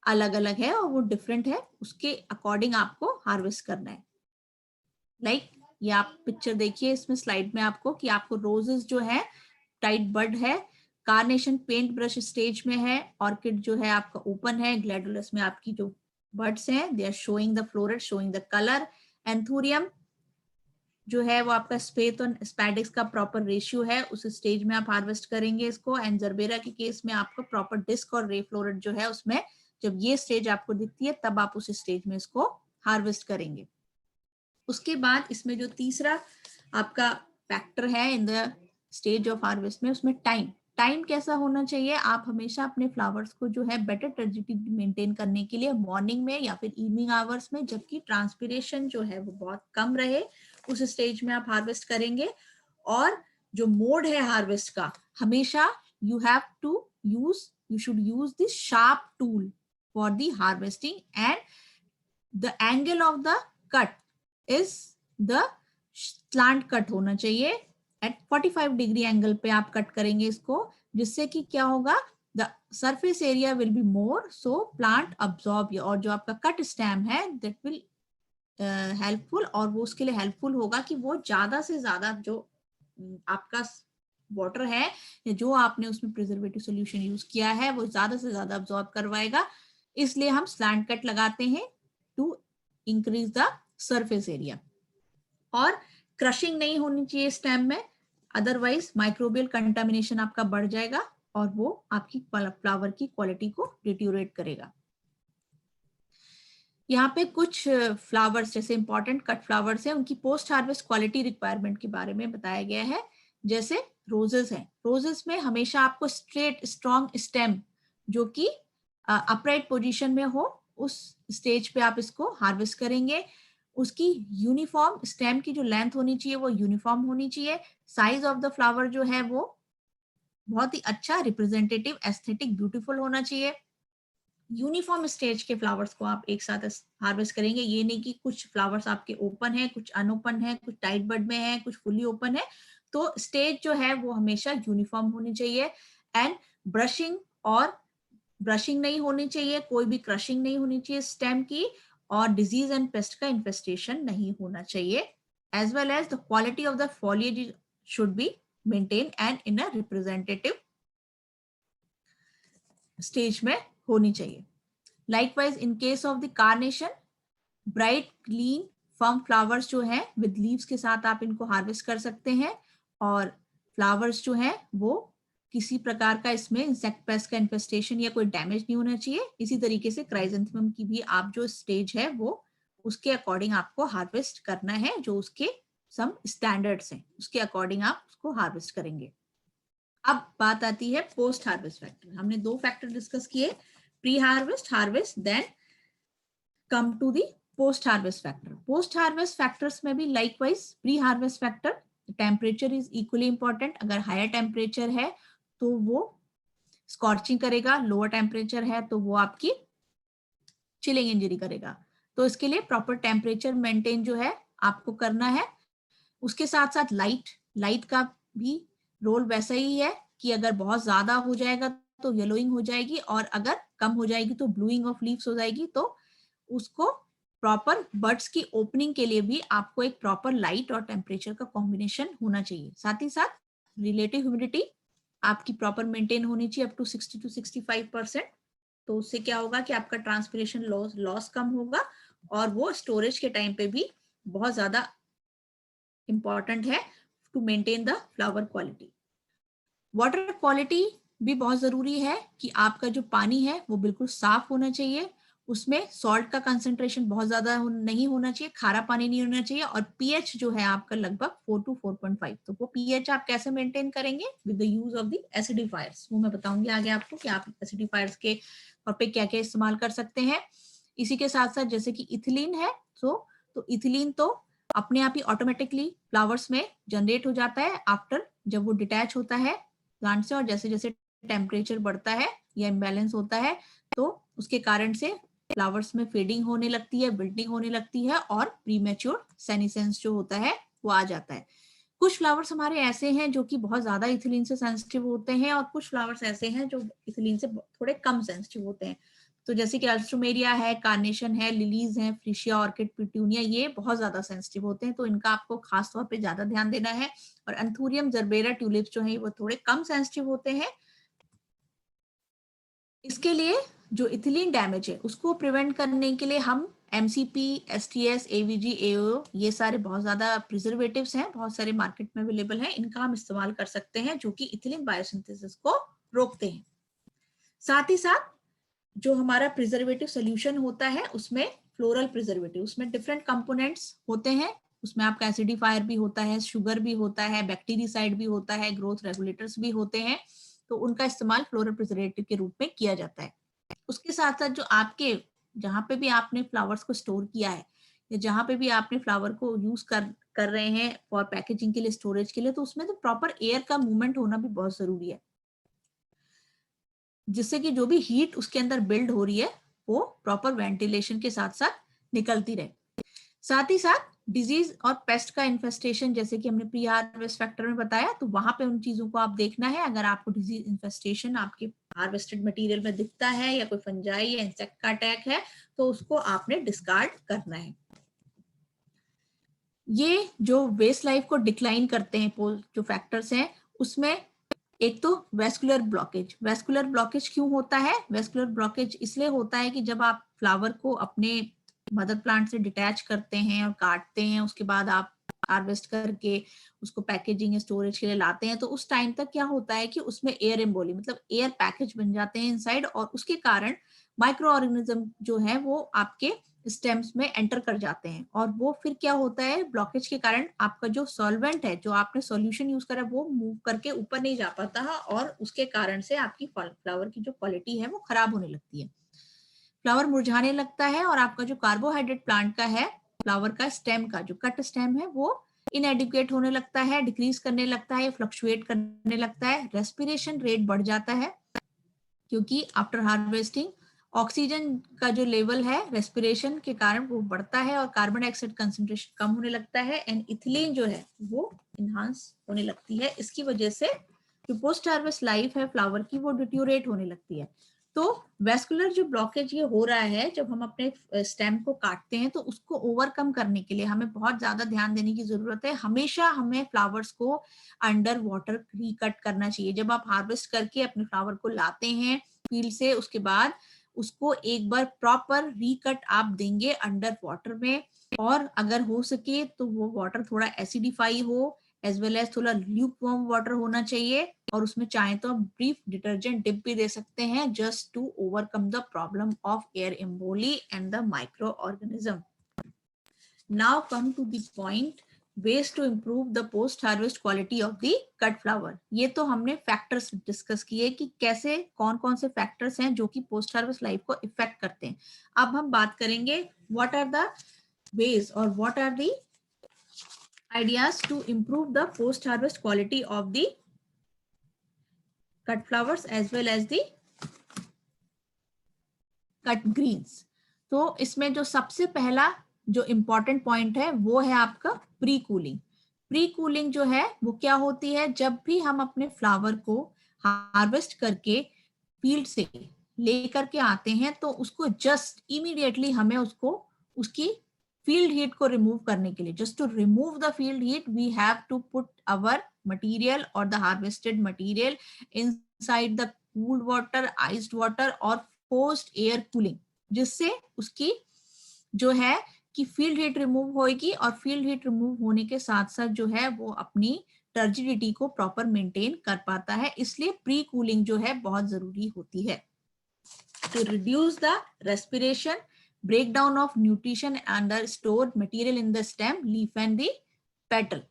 अलग अलग है और वो डिफरेंट है, उसके अकॉर्डिंग आपको हार्वेस्ट करना है। लाइक ये आप पिक्चर देखिए इसमें स्लाइड में आपको कि आपको रोजेस जो है टाइट बड है, कार्नेशन पेंट ब्रश स्टेज में है, ऑर्किड जो है आपका ओपन है, ग्लैडुलस में आपकी जो बर्ड्स हैं they are showing the floret, showing the colour, anthurium जो है वो आपका स्पेथ और स्पैडिक्स का प्रॉपर रेशियो है, उस स्टेज में आप हार्वेस्ट करेंगे इसको। एंड जरबेरा के केस में आपको प्रॉपर डिस्क और रे फ्लोरेट जो है उसमें जब ये स्टेज आपको दिखती है तब आप उस स्टेज में इसको हार्वेस्ट करेंगे। उसके बाद इसमें जो तीसरा आपका फैक्टर है in the stage of harvest में, उसमें टाइम कैसा होना चाहिए। आप हमेशा अपने फ्लावर्स को जो है बेटर टर्जिटिविटी मेंटेन करने के लिए मॉर्निंग में या फिर इवनिंग आवर्स में, जबकि ट्रांसपिरेशन जो है वो बहुत कम रहे, उस स्टेज में आप हार्वेस्ट करेंगे। और जो मोड है हार्वेस्ट का, हमेशा you should use the sharp tool for the harvesting and the angle of the cut is the slant cut होना चाहिए। एट 45 डिग्री एंगल पे आप कट करेंगे इसको, जिससे कि क्या होगा, the surface area will be more, so plant absorb, और जो आपका कट स्टेम है दैट विल हेल्पफुल, और वो उसके लिए हेल्पफुल होगा कि वो ज्यादा से ज्यादा जो आपका वाटर है या जो आपने उसमें प्रिजर्वेटिव सॉल्यूशन यूज किया है वो ज्यादा से ज्यादा अब्सॉर्ब करवाएगा। इसलिए हम स्लैंट कट लगाते हैं to increase the surface area. और क्रशिंग नहीं होनी चाहिए स्टेम में, अदरवाइज माइक्रोबियल कंटामिनेशन आपका बढ़ जाएगा और वो आपकी फ्लावर की क्वालिटी को डिट्यूरेट करेगा। यहाँ पे कुछ फ्लावर्स जैसे इंपॉर्टेंट कट फ्लावर्स हैं, उनकी पोस्ट हार्वेस्ट क्वालिटी रिक्वायरमेंट के बारे में बताया गया है। जैसे रोजेस हैं, रोजेस में हमेशा आपको स्ट्रेट स्ट्रॉन्ग स्टेम जो कि अपराइट पोजीशन में हो, उस स्टेज पे आप इसको हार्वेस्ट करेंगे। उसकी यूनिफॉर्म स्टेम की जो लेंथ होनी चाहिए वो यूनिफॉर्म होनी चाहिए। साइज ऑफ द फ्लावर जो है वो बहुत ही अच्छा, रिप्रेजेंटेटिव, एस्थेटिक, ब्यूटीफुल होना चाहिए। यूनिफॉर्म स्टेज के फ्लावर्स को आप एक साथ हार्वेस्ट करेंगे। ये नहीं कि कुछ फ्लावर्स आपके ओपन है, कुछ अनओपन है, कुछ टाइट बड में है, कुछ फुली ओपन है। तो स्टेज जो है वो हमेशा यूनिफॉर्म होनी चाहिए। एंड ब्रशिंग नहीं होनी चाहिए, कोई भी क्रशिंग नहीं होनी चाहिए स्टेम की, और डिजीज एंड पेस्ट का इन्फेस्टेशन नहीं होना चाहिए। As well as the quality of the foliage should be maintain and in a representative stage में होनी चाहिए। Likewise in case of the carnation, bright clean firm flowers जो है विद लीव्स के साथ आप इनको हार्वेस्ट कर सकते हैं। और फ्लावर्स जो है वो किसी प्रकार का इसमें इंसेक्ट पेस्ट का इन्फेस्टेशन या कोई डैमेज नहीं होना चाहिए। इसी तरीके से क्राइजेंथेमम की भी आप जो स्टेज है वो उसके अकॉर्डिंग आपको हार्वेस्ट करना है, जो उसके सम स्टैंडर्ड्स हैं उसके अकॉर्डिंग आप उसको हार्वेस्ट करेंगे। अब बात आती है पोस्ट हार्वेस्ट फैक्टर। हमने दो फैक्टर डिस्कस किए, pre harvest, harvest, then come to the post harvest factor. Post harvest factors में भी likewise pre harvest factor, temperature is equally important. अगर हायर टेम्परेचर है तो वो स्कॉर्चिंग करेगा, लोअर टेम्परेचर है तो वो आपकी चिलिंग इंजरी करेगा। तो इसके लिए प्रॉपर टेम्परेचर मेंटेन जो है आपको करना है। उसके साथ साथ लाइट का भी रोल वैसा ही है कि अगर बहुत ज्यादा हो जाएगा तो येलोइंग हो जाएगी, और अगर कम हो जाएगी तो ब्लूइंग ऑफ लीव्स हो जाएगी। तो उसको प्रॉपर बर्ड्स की ओपनिंग के लिए भी आपको एक प्रॉपर लाइट और टेम्परेचर का कॉम्बिनेशन होना चाहिए। साथ ही साथ रिलेटिव ह्यूमिडिटी आपकी प्रॉपर मेंटेन होनी चाहिए अप टू 60 to 65%। तो उससे क्या होगा कि आपका ट्रांसपिरेशन लॉस कम होगा, और वो स्टोरेज के टाइम पे भी बहुत ज्यादा इंपॉर्टेंट है to maintain the flower quality. Water quality भी बहुत जरूरी है कि आपका जो पानी है वो बिल्कुल साफ होना चाहिए, उसमें सॉल्ट का कंसंट्रेशन बहुत ज्यादा नहीं होना चाहिए, खारा पानी नहीं होना चाहिए, और पीएच जो है आपका लगभग 4 to 4.5। तो वो पीएच आप कैसे मेंटेन करेंगे, with the use of the acidifiers. वो मैं बताऊंगी आगे आपको कि आप एसिडिफायर्स के तौर पे क्या क्या इस्तेमाल कर सकते हैं। इसी के साथ साथ जैसे कि इथिलीन है, तो इथिलीन तो अपने आप ही ऑटोमेटिकली फ्लावर्स में जनरेट हो जाता है आफ्टर जब वो डिटैच होता है प्लांट से, और जैसे जैसे टेम्परेचर बढ़ता है या इम्बैलेंस होता है तो उसके कारण से फ्लावर्स में फेडिंग होने लगती है, विल्टिंग होने लगती है, और प्रीमेच्योर सेनिसेंस जो होता है वो आ जाता है। कुछ फ्लावर्स हमारे ऐसे हैं जो कि बहुत ज्यादा इथिलीन से सेंसिटिव होते हैं, और कुछ फ्लावर्स ऐसे हैं जो इथिलीन से थोड़े कम सेंसिटिव होते हैं। तो जैसे कि अल्स्ट्रोमेरिया है, कार्नेशन है, लिलीज है, फ्रिशिया, ऑर्किड, पिट्यूनिया, ये बहुत ज्यादा सेंसिटिव होते हैं, तो इनका आपको खास तौर पे ज्यादा ध्यान देना है। और एंथूरियम, जरबेरा, ट्यूलिप्स जो है वो थोड़े कम सेंसिटिव होते हैं। इसके लिए जो इथिलीन डैमेज है उसको प्रिवेंट करने के लिए हम MCP, STS, AVG, AO, ये सारे बहुत ज्यादा प्रिजर्वेटिव्स हैं, बहुत सारे मार्केट में अवेलेबल हैं, इनका हम इस्तेमाल कर सकते हैं जो कि इथिलीन बायोसिंथेसिस को रोकते हैं। साथ ही साथ जो हमारा प्रिजर्वेटिव सोल्यूशन होता है उसमें फ्लोरल प्रिजर्वेटिव, उसमें डिफरेंट कंपोनेंट्स होते हैं, उसमें आपका एसिडिफायर भी होता है, शुगर भी होता है, बैक्टीरिसाइड भी होता है, ग्रोथ रेगुलेटर्स भी होते हैं, तो उनका इस्तेमाल फ्लोरल प्रिजर्वेटिव के रूप में किया जाता है। उसके साथ साथ जो आपके जहाँ पे भी आपने फ्लावर्स को स्टोर किया है या जहाँ पे भी आपने फ्लावर को यूज कर रहे हैं फॉर पैकेजिंग के लिए, स्टोरेज के लिए, तो उसमें तो प्रॉपर एयर का मूवमेंट होना भी बहुत जरूरी है, जिससे कि जो भी हीट उसके अंदर बिल्ड हो रही है वो प्रॉपर वेंटिलेशन के साथ साथ निकलती रहे। साथ ही साथ डिजीज और पेस्ट का इन्फेस्टेशन, जैसे कि हमने प्री हार्वेस्ट फैक्टर में बताया, तो वहां पे उन चीजों को आप देखना है। अगर आपको डिजीज इन्फेस्टेशन आपके हार्वेस्टेड मटेरियल में दिखता है या कोई फंजाई या इंसेक्ट का अटैक है तो उसको आपने डिस्कार्ड करना है। ये जो वेस्ट लाइफ को डिक्लाइन करते हैं जो फैक्टर्स हैं, उसमें एक तो वेस्कुलर ब्लॉकेज। वेस्कुलर ब्लॉकेज क्यों होता है? वेस्कुलर ब्लॉकेज इसलिए होता है कि जब आप फ्लावर को अपने मदर प्लांट से डिटैच करते हैं और काटते हैं, उसके बाद आप हार्वेस्ट करके उसको पैकेजिंग या स्टोरेज के लिए लाते हैं, तो उस टाइम तक क्या होता है कि उसमें एयर एम्बोली मतलब एयर पैकेज बन जाते हैं इनसाइड, और उसके कारण माइक्रो ऑर्गेनिज्म जो है वो आपके स्टेम्स में एंटर कर जाते हैं, और वो फिर क्या होता है, ब्लॉकेज के कारण आपका जो सॉल्वेंट है, जो आपने सॉल्यूशन यूज करा, वो मूव करके ऊपर नहीं जा पाता है, और उसके कारण से आपकी फ्लावर की जो क्वालिटी है वो खराब होने लगती है, फ्लावर मुरझाने लगता है, और आपका जो कार्बोहाइड्रेट प्लांट का है, फ्लावर का स्टेम का जो कट स्टेम है वो इनएडिक्वेट होने लगता है, डिक्रीज करने लगता है, फ्लक्चुएट करने लगता है, रेस्पिरेशन रेट बढ़ जाता है, क्योंकि आफ्टर हार्वेस्टिंग ऑक्सीजन का जो लेवल है रेस्पिरेशन के कारण वो बढ़ता है, और कार्बन डाइऑक्साइड कंसंट्रेशन कम होने लगता है, एंड इथिलीन जो है वो इनहांस होने लगती है। इसकी वजह से जो पोस्ट हार्वेस्ट लाइफ है फ्लावर की वो डिट्योरेट होने लगती है। तो वेस्कुलर जो ब्लॉकेज ये हो रहा है जब हम अपने स्टेम को काटते हैं, तो उसको ओवरकम करने के लिए हमें बहुत ज्यादा ध्यान देने की जरूरत है। हमेशा हमें फ्लावर्स को अंडर वाटर रिकट करना चाहिए। जब आप हार्वेस्ट करके अपने फ्लावर को लाते हैं फील्ड से, उसके बाद उसको एक बार प्रॉपर रिकट आप देंगे अंडर वाटर में, और अगर हो सके तो वो वाटर थोड़ा एसिडिफाई हो, एज वेल एज थोड़ा ल्यूक वार्म वाटर होना चाहिए, और उसमें चाहे तो ब्रीफ डिटर्जेंट डिप भी दे सकते हैं, just to overcome the problem of air emboli and the micro organism. Now come to the point, ways to improve the post harvest quality of the cut flower। ये तो हमने factors discuss किए कि कैसे कौन कौन से फैक्टर्स हैं जो कि पोस्ट हार्वेस्ट लाइफ को इफेक्ट करते हैं। अब हम बात करेंगे व्हाट आर द वेज और what are the ideas to improve the post harvest quality of the cut flowers as well as the cut greens। तो इसमें जो सबसे पहला जो इम्पोर्टेंट पॉइंट है वो है आपका प्री कूलिंग। प्री कूलिंग जो है वो क्या होती है, जब भी हम अपने फ्लावर को हार्वेस्ट करके फील्ड से लेकर के आते हैं तो उसको जस्ट इमीडिएटली हमें उसको उसकी फील्ड हीट को रिमूव करने के लिए, just to remove the field heat we have to put our material और the harvested material inside the cooled water, iced water और पोस्ट एयर कूलिंग, जिससे उसकी जो है कि फील्ड हीट रिमूव होगी, और फील्ड हीट रिमूव होने के साथ साथ जो है वो अपनी टर्जिडिटी को प्रॉपर मेंटेन कर पाता है। इसलिए प्री कूलिंग जो है बहुत जरूरी होती है to reduce the respiration, breakdown of nutrition and the stored material in the stem, leaf and the petal।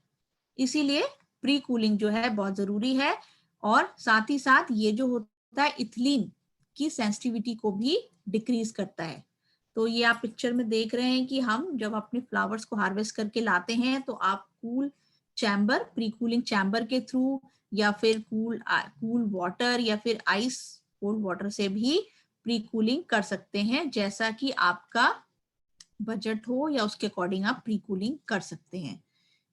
इसीलिए प्री कूलिंग जो है बहुत जरूरी है, और साथ ही साथ ये जो होता है इथिलीन की सेंसिटिविटी को भी डिक्रीज करता है। तो ये आप पिक्चर में देख रहे हैं कि हम जब अपने फ्लावर्स को हार्वेस्ट करके लाते हैं तो आप cool chamber, pre cooling chamber के थ्रू, या फिर कूल वाटर या फिर आइस कोल्ड वाटर से भी प्री कूलिंग कर सकते हैं, जैसा कि आपका बजट हो या उसके अकॉर्डिंग आप प्री कूलिंग कर सकते हैं।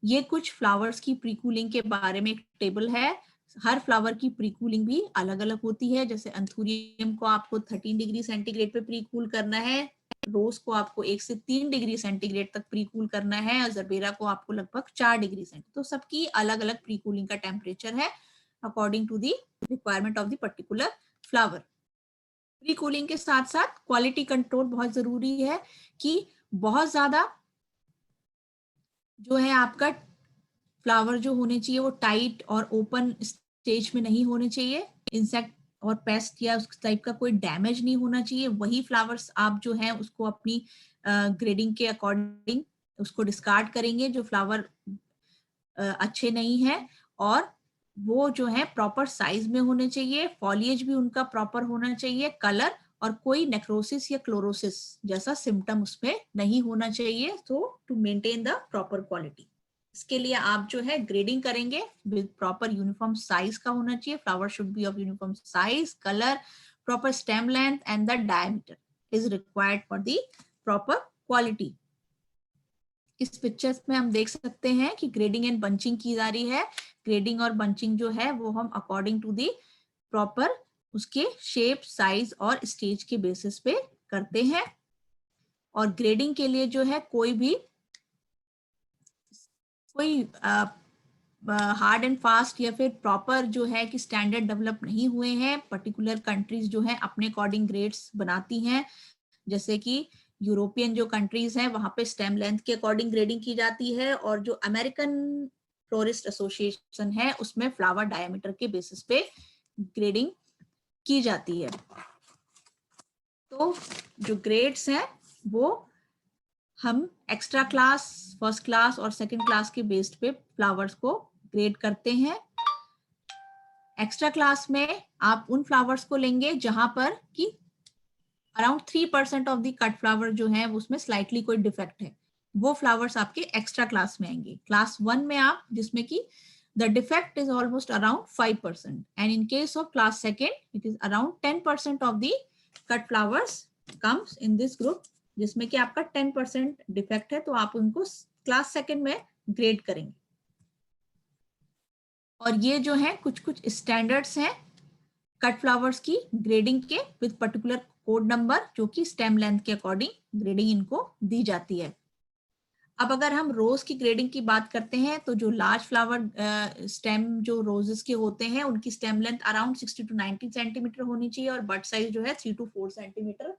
ये कुछ फ्लावर्स की प्री कूलिंग के बारे में एक टेबल है। हर फ्लावर की प्री कूलिंग भी अलग अलग होती है। जैसे एंथुरियम को आपको 13 डिग्री सेंटीग्रेड पे प्री कूल करना है, रोज को आपको 1 से 3 डिग्री सेंटीग्रेड तक प्री कूल करना है, और जरबेरा को आपको लगभग 4 डिग्री सेंटीग्रेड। तो सबकी अलग अलग प्री कूलिंग का टेम्परेचर है according to the requirement of the particular flower. Pre cooling के साथ साथ क्वालिटी कंट्रोल बहुत जरूरी है कि बहुत ज्यादा जो है आपका फ्लावर जो होने चाहिए वो टाइट और ओपन स्टेज में नहीं होने चाहिए, इंसेक्ट और पेस्ट या उस टाइप का कोई डैमेज नहीं होना चाहिए। वही फ्लावर्स आप जो है उसको अपनी ग्रेडिंग के अकॉर्डिंग उसको डिस्कार्ड करेंगे जो फ्लावर अच्छे नहीं है, और वो जो है प्रॉपर साइज में होने चाहिए, फॉलिएज भी उनका प्रॉपर होना चाहिए, कलर और कोई नेक्रोसिस या क्लोरोसिस जैसा सिम्टम उसमें नहीं होना चाहिए, तो to maintain the proper quality. इसके लिए आप जो है ग्रेडिंग करेंगे विद प्रॉपर यूनिफॉर्म साइज का होना चाहिए, flower should be of uniform size, colour, proper stem length and the diameter is required for the proper quality. इस पिक्चर्स में हम देख सकते हैं कि ग्रेडिंग एंड बंचिंग की जा रही है। ग्रेडिंग और बंचिंग जो है वो हम अकॉर्डिंग टू दी प्रॉपर उसके शेप, साइज और स्टेज के बेसिस पे करते हैं। और ग्रेडिंग के लिए जो है कोई हार्ड एंड फास्ट या फिर प्रॉपर जो है कि स्टैंडर्ड डेवलप नहीं हुए हैं। पर्टिकुलर कंट्रीज जो है अपने अकॉर्डिंग ग्रेड्स बनाती हैं, जैसे कि यूरोपियन जो कंट्रीज हैं वहां पे स्टेम लेंथ के अकॉर्डिंग ग्रेडिंग की जाती है, और जो अमेरिकन फ्लोरिस्ट एसोसिएशन है उसमें फ्लावर डायमीटर के बेसिस पे ग्रेडिंग की जाती है। तो जो ग्रेड्स हैं वो हम एक्स्ट्रा क्लास, फर्स्ट क्लास और सेकंड क्लास के बेस्ड पे फ्लावर्स को ग्रेड करते हैं। एक्स्ट्रा क्लास में आप उन फ्लावर्स को लेंगे जहां पर कि around 3% of the cut flower जो है उसमें स्लाइटली कोई डिफेक्ट है, वो फ्लावर्स आपके एक्स्ट्रा क्लास में आएंगे। क्लास 1 में आप जिसमें कि the defect is almost around 5%, and in case of class second it is around 10% of the cut flowers comes in this group, जिसमें कि आपका 10% डिफेक्ट है, तो आप उनको क्लास सेकेंड में ग्रेड करेंगे। और ये जो है कुछ कुछ स्टैंडर्ड्स हैं कट फ्लावर्स की ग्रेडिंग के विद पर्टिकुलर कोड नंबर, जो कि स्टेम लेंथ के अकॉर्डिंग ग्रेडिंग इनको दी जाती है। अब अगर हम रोज की ग्रेडिंग की बात करते हैं तो जो लार्ज फ्लावर स्टेम जो रोजेस के होते हैं उनकी stem length around 60 to 90 centimetre होनी चाहिए, और बड साइज जो है 3 to 4 सेंटीमीटर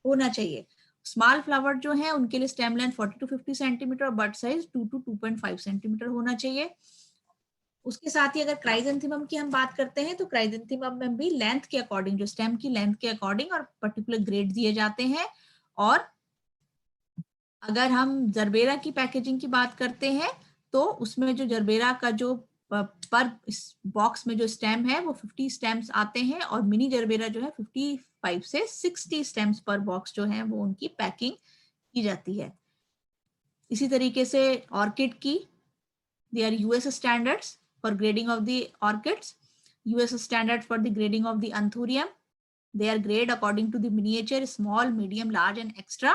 होना चाहिए। स्मॉल फ्लावर जो है उनके लिए स्टेम लेंथ 40 to 50 सेंटीमीटर और बड साइज 2 to 2.5 सेंटीमीटर होना चाहिए। उसके साथ ही अगर क्राइजेंथेमम की हम बात करते हैं तो क्राइजेंथेमम में भी लेंथ के अकॉर्डिंग, जो स्टेम की लेंथ के अकॉर्डिंग और पर्टिकुलर ग्रेड दिए जाते हैं। और अगर हम जरबेरा की पैकेजिंग की बात करते हैं तो उसमें जो जरबेरा का जो पर बॉक्स में जो स्टेम है वो 50 स्टेम्स आते हैं, और मिनी जरबेरा जो है 55 से 60 स्टेम्स पर बॉक्स जो है वो उनकी पैकिंग की जाती है। इसी तरीके से ऑर्किड की they are US standards for grading of the orchids, US standard for the grading of the anthurium. They are graded according to the miniature, small, medium, large and extra.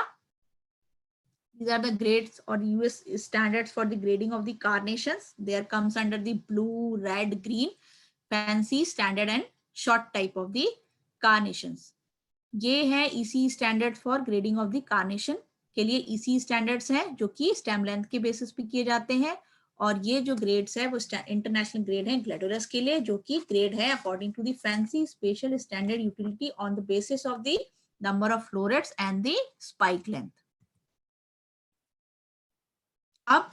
These are the grades or US standards for the grading of the carnations. There comes under the blue, red, green, fancy, standard and short type of the carnations. ये है EC standard for grading of the carnation के लिए EC standards हैं जो कि stem length के basis पे किए जाते हैं, और ये जो ग्रेड्स है वो इंटरनेशनल ग्रेड है ग्लैडोरस के लिए, जो कि ग्रेड है according to the fancy special standard utility on the basis of the number of florets and the spike length. अब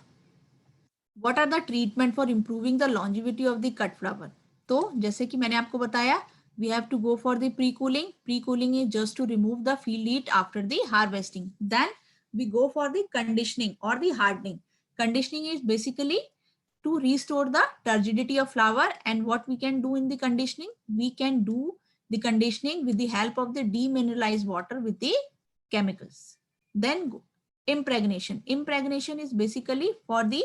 what are the treatment for improving the longevity of the cut flower? तो जैसे कि मैंने आपको बताया, we have to go for the pre-cooling. Pre-cooling is just to remove the field heat after the harvesting. Then we go for the conditioning or the hardening. Conditioning is basically to restore the turgidity of flower, and what we can do in the conditioning, we can do the conditioning with the help of the demineralized water with the chemicals. Then impregnation. Impregnation is basically for the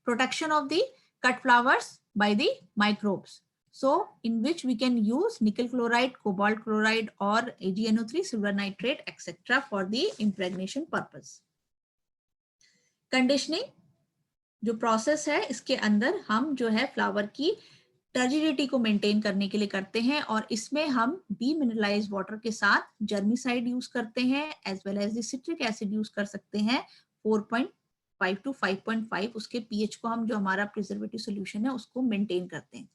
protection of the cut flowers by the microbes. So in which we can use nickel chloride, cobalt chloride or AgNO3, silver nitrate, etc. for the impregnation purpose. Conditioning जो process है इसके अंदर हम जो है flower की turgidity को maintain करने के लिए करते हैं, और इसमें हम डीमिनरलाइज्ड वाटर के साथ जर्मिसाइड यूज करते हैं as well as the citric acid use कर सकते हैं 4.5 to 5.5 उसके पीएच को हम जो हमारा प्रिजर्वेटिव सॉल्यूशन है उसको मेंटेन करते हैं।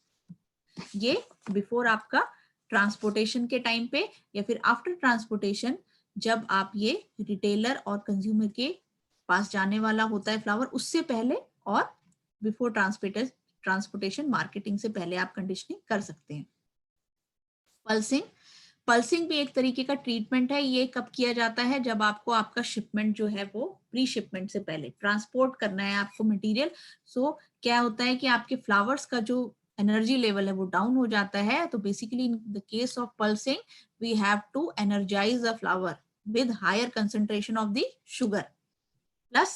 ये बिफोर आपका ट्रांसपोर्टेशन के टाइम पे या फिर आफ्टर ट्रांसपोर्टेशन जब आप ये रिटेलर और कंज्यूमर के पास जाने वाला होता है फ्लावर, उससे पहले और बिफोर ट्रांसपोर्टेशन मार्केटिंग से पहले आप कंडीशनिंग कर सकते हैं। पल्सिंग, पल्सिंग भी एक तरीके का ट्रीटमेंट है। ये कब किया जाता है? जब आपको आपका शिपमेंट जो है वो प्री शिपमेंट से पहले ट्रांसपोर्ट करना है आपको मटेरियल। सो क्या होता है कि आपके फ्लावर्स का जो एनर्जी लेवल है वो डाउन हो जाता है। तो basically in the case of pulsing we have to energize the flower with higher concentration of the sugar plus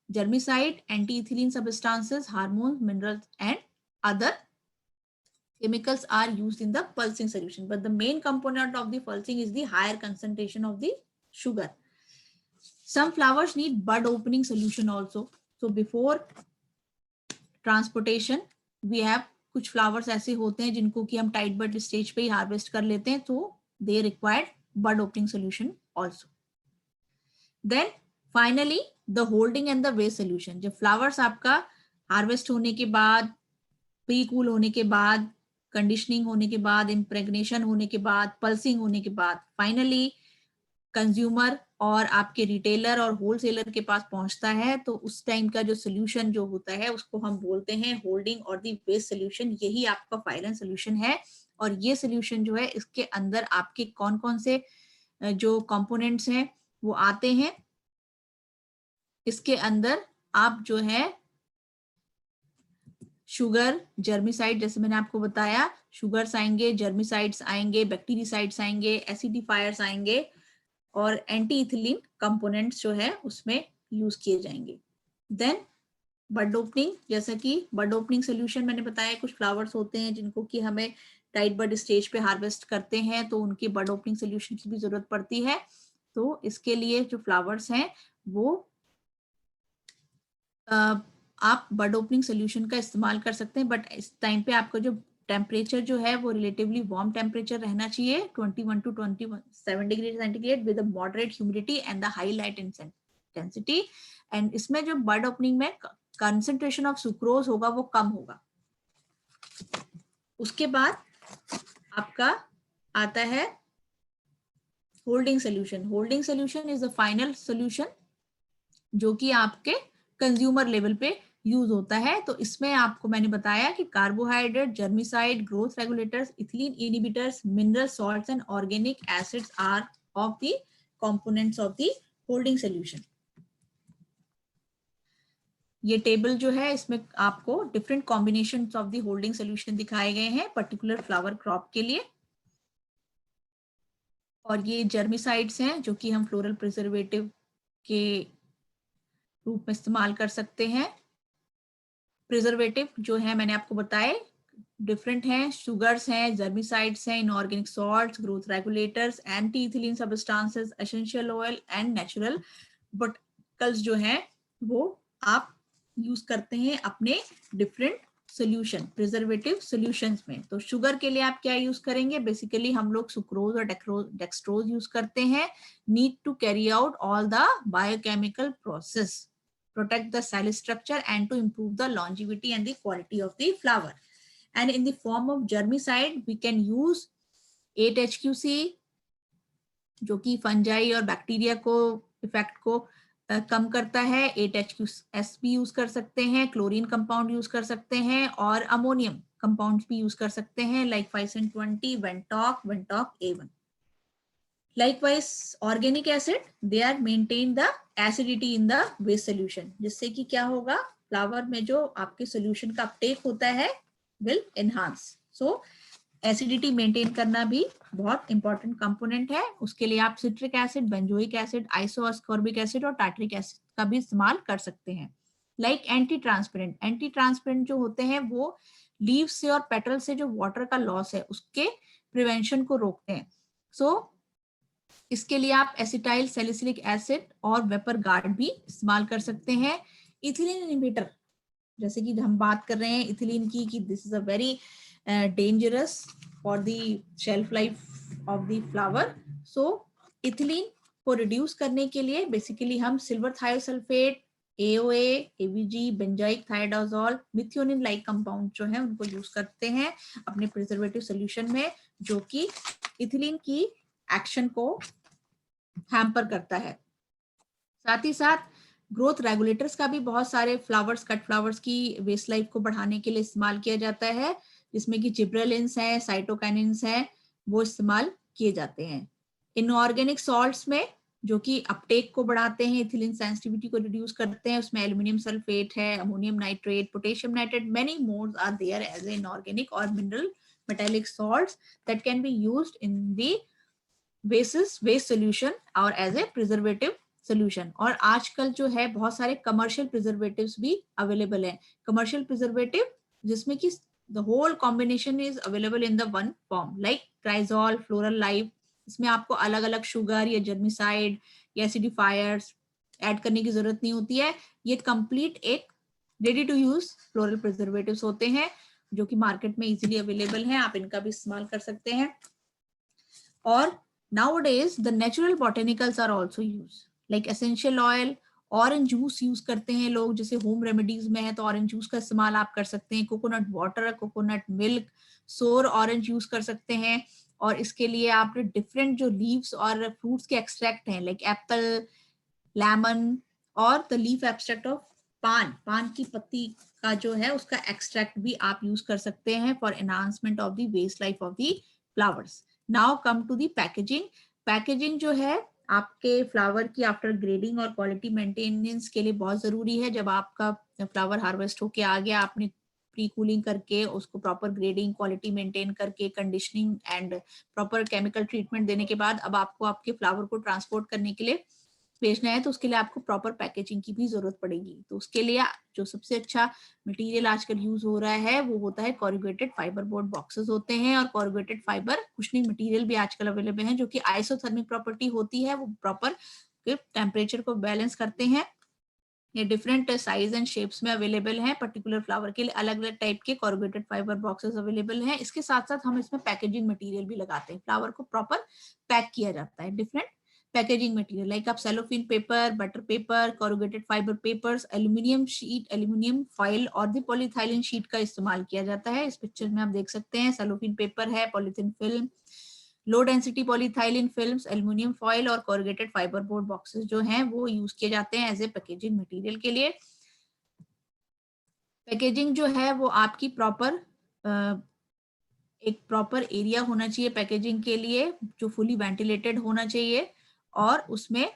germicide, anti-ethylene substances, hormones, minerals and other chemicals are used in the pulsing solution, but the main component of the pulsing is the higher concentration of the sugar. Some flowers need bud opening solution also. So before transportation we have कुछ flowers ऐसे होते हैं जिनको कि हम tight bud stage पे ही harvest कर लेते हैं, तो they require bud opening solution also. Then finally the holding and the waste solution. जब flowers आपका harvest होने के बाद, प्री कूल होने के बाद, कंडीशनिंग होने के बाद, इम्प्रेग्नेशन होने के बाद, पल्सिंग होने के बाद फाइनली कंज्यूमर और आपके रिटेलर और होलसेलर के पास पहुंचता है, तो उस टाइम का जो सोल्यूशन जो होता है उसको हम बोलते हैं होल्डिंग और दी वेस्ट सोल्यूशन। यही आपका फाइनल सोल्यूशन है। और ये सोल्यूशन जो है इसके अंदर आपके कौन कौन से जो कंपोनेंट्स हैं वो आते हैं। इसके अंदर आप जो है शुगर, जर्मिसाइड, जैसे मैंने आपको बताया, शुगर्स आएंगे, जर्मिसाइड्स आएंगे, बैक्टीरिसाइड्स आएंगे, एसिडिफायर्स आएंगे और एंटी इथिलीन कंपोनेंट्स जो है उसमें यूज किए जाएंगे। देन बड ओपनिंग, जैसा कि बड ओपनिंग सोल्यूशन मैंने बताया, कुछ फ्लावर्स होते हैं जिनको कि हमें टाइट बड स्टेज पे हार्वेस्ट करते हैं तो उनके बड ओपनिंग सोल्यूशन की भी जरूरत पड़ती है। तो इसके लिए जो फ्लावर्स हैं वो आप बड ओपनिंग सोल्यूशन का इस्तेमाल कर सकते हैं, बट इस टाइम पे आपका जो टेम्परेचर जो है वो रिलेटिवली वार्म टेम्परेचर रहना चाहिए, 21 to 27 degree centigrade with moderate humidity and the high light intensity. And इसमें जो बड ओपनिंग में कंसंट्रेशन ऑफ सुक्रोज होगा वो कम होगा। उसके बाद आपका आता है holding solution. Holding solution is the final solution जो कि आपके कंज्यूमर लेवल पे यूज होता है। तो इसमें आपको मैंने बताया कि carbohydrate, germicide, growth regulators, ethylene inhibitors, mineral salts and organic acids are of the components of the holding solution. ये टेबल जो है इसमें आपको different combinations of the holding solution दिखाए गए हैं पर्टिकुलर फ्लावर क्रॉप के लिए। और ये जर्मिसाइड्स हैं जो कि हम फ्लोरल प्रिजर्वेटिव के रूप में इस्तेमाल कर सकते हैं। प्रिजर्वेटिव जो है मैंने आपको बताए डिफरेंट हैं, शुगर्स हैं, जर्मिसाइड्स हैं, inorganic salts, growth regulators, anti ethylene substances, essential oil and natural botanicals जो हैं वो आप यूज करते हैं अपने डिफरेंट सोल्यूशन, प्रिजर्वेटिव सॉल्यूशंस में। तो शुगर के लिए आप क्या यूज करेंगे? बेसिकली हम लोग सुक्रोज और डेक्सट्रोज यूज करते हैं। Need to carry out all the biochemical process, protect the cell structure and to improve the longevity and the quality of the flower. And in the form of germicide we can use 8-HQC जो कि fungi और bacteria को effect को कम करता है। 8-HQS भी use कर सकते हैं, क्लोरीन कंपाउंड यूज कर सकते हैं और अमोनियम कंपाउंड्स भी यूज कर सकते हैं like 5-20, Ventoc A1. Likewise, organic acid, they are maintain the acidity in the waste solution, जिससे कि क्या होगा, फ्लावर में जो आपके सोल्यूशन का अपटेक होता है will enhance. So acidity maintain करना भी बहुत इंपॉर्टेंट कंपोनेंट है। उसके लिए आप citric acid, benzoic acid, isoascorbic acid और टार्टरिक एसिड का भी इस्तेमाल कर सकते हैं। लाइक एंटी ट्रांसपेरेंट जो होते हैं वो लीव से और पेटल से जो वाटर का लॉस है उसके प्रिवेंशन को रोकते हैं। सो इसके लिए आप एसिटाइल सैलिसिलिक एसिड और वेपर गार्ड भी इस्तेमाल कर सकते हैं। इथिलीन इनहिबिटर, जैसे कि हम बात कर रहे हैं इथिलीन की कि this is a very dangerous for the shelf life of the flower. So ethylene को रिड्यूस करने के लिए बेसिकली हम सिल्वर थायोसल्फेट, AOA, ABG, बेंजाइक थायोडाजोल, मिथियोनिन लाइक कंपाउंड जो है उनको यूज करते हैं अपने प्रिजर्वेटिव सोल्यूशन में, जो कि इथिलीन की एक्शन को हैम्पर करता है। साथ ही साथ ग्रोथ रेगुलेटर्स का भी बहुत सारे फ्लावर्स, कट फ्लावर्स की वेस्ट लाइफ को बढ़ाने के लिए इस्तेमाल किया जाता है, जिसमें कि जिब्रेलिन्स हैं, साइटोकाइनिन्स हैं, वो इस्तेमाल किए जाते हैं। इनऑर्गेनिक सॉल्ट्स में जो कि अपटेक को बढ़ाते हैं, इथिलीन सेंसिटिविटी को रिड्यूस करते हैं, उसमें एल्यूमिनियम सल्फेट है, ammonium nitrate, potassium nitrate, many more are there as inorganic और mineral metallic salts that can be used in the waste solution और as a preservative solution। और आजकल जो है बहुत सारे commercial preservatives भी available हैं। commercial preservative जिसमें कि the whole combination is available in the one form like Crizol, Floral Life। इसमें आपको अलग अलग शुगर या जर्मिसाइड या एसिडिफायर्स ऐड करने की जरूरत नहीं होती है। ये कंप्लीट एक ready to use floral preservatives होते हैं जो कि मार्केट में इजीली अवेलेबल हैं, आप इनका भी इस्तेमाल कर सकते हैं। और nowadays the natural botanicals are also used like essential oil, orange juice use करते हैं लोग, जैसे होम रेमेडीज में है तो ऑरेंज जूस का इस्तेमाल आप कर सकते हैं, कोकोनट वाटर, कोकोनट मिल्क, सोर ऑरेंज यूज कर सकते हैं। और इसके लिए आप डिफरेंट जो लीव्स और फ्रूट्स के एक्सट्रैक्ट हैं लाइक एप्पल, लेमन और द लीफ एक्सट्रैक्ट ऑफ पान की पत्ती का जो है उसका एक्सट्रैक्ट भी आप यूज कर सकते हैं for enhancement of the vase life of the flowers. Now come to the packaging. Packaging जो है आपके फ्लावर की आफ्टर ग्रेडिंग और क्वालिटी मेंटेनेंस के लिए बहुत जरूरी है। जब आपका फ्लावर हार्वेस्ट होके आ गया, आपने प्री कूलिंग करके उसको प्रॉपर ग्रेडिंग, क्वालिटी मेंटेन करके, conditioning and proper chemical treatment देने के बाद अब आपको आपके फ्लावर को ट्रांसपोर्ट करने के लिए बेचना है, तो उसके लिए आपको प्रॉपर पैकेजिंग की भी जरूरत पड़ेगी। तो उसके लिए जो सबसे अच्छा मटेरियल आजकल यूज हो रहा है वो होता है कोरुगेटेड फाइबर बोर्ड बॉक्सेस होते हैं। और कोरुगेटेड फाइबर कुशनिंग मटेरियल भी आजकल अवेलेबल है जो कि आइसोथर्मिक प्रॉपर्टी होती है, वो प्रॉपर टेम्परेचर को बैलेंस करते हैं। ये डिफरेंट साइज एंड शेप्स में अवेलेबल हैं। पर्टिकुलर फ्लावर के लिए अलग अलग टाइप के कोरुगेटेड फाइबर बॉक्सेस अवेलेबल हैं। इसके साथ साथ हम इसमें पैकेजिंग मटेरियल भी लगाते हैं, फ्लावर को प्रॉपर पैक किया जाता है। डिफरेंट पैकेजिंग मटेरियल लाइक आप cellophane paper, butter paper, corrugated fibre papers, aluminium sheet, aluminium foil और द पॉलीथाइलिन शीट का इस्तेमाल किया जाता है। इस पिक्चर में आप देख सकते हैं सेलोफिन पेपर है, polythene film, low density polyethylene films, aluminium foil और कोरुगेटेड फाइबर बोर्ड बॉक्सेस जो हैं वो यूज किए जाते हैं एज ए पैकेजिंग मटेरियल के लिए। पैकेजिंग जो है वो आपकी प्रॉपर एक प्रॉपर एरिया होना चाहिए पैकेजिंग के लिए जो फुली वेंटिलेटेड होना चाहिए और उसमें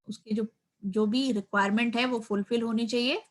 उसके जो भी रिक्वायरमेंट है वो फुलफिल होनी चाहिए।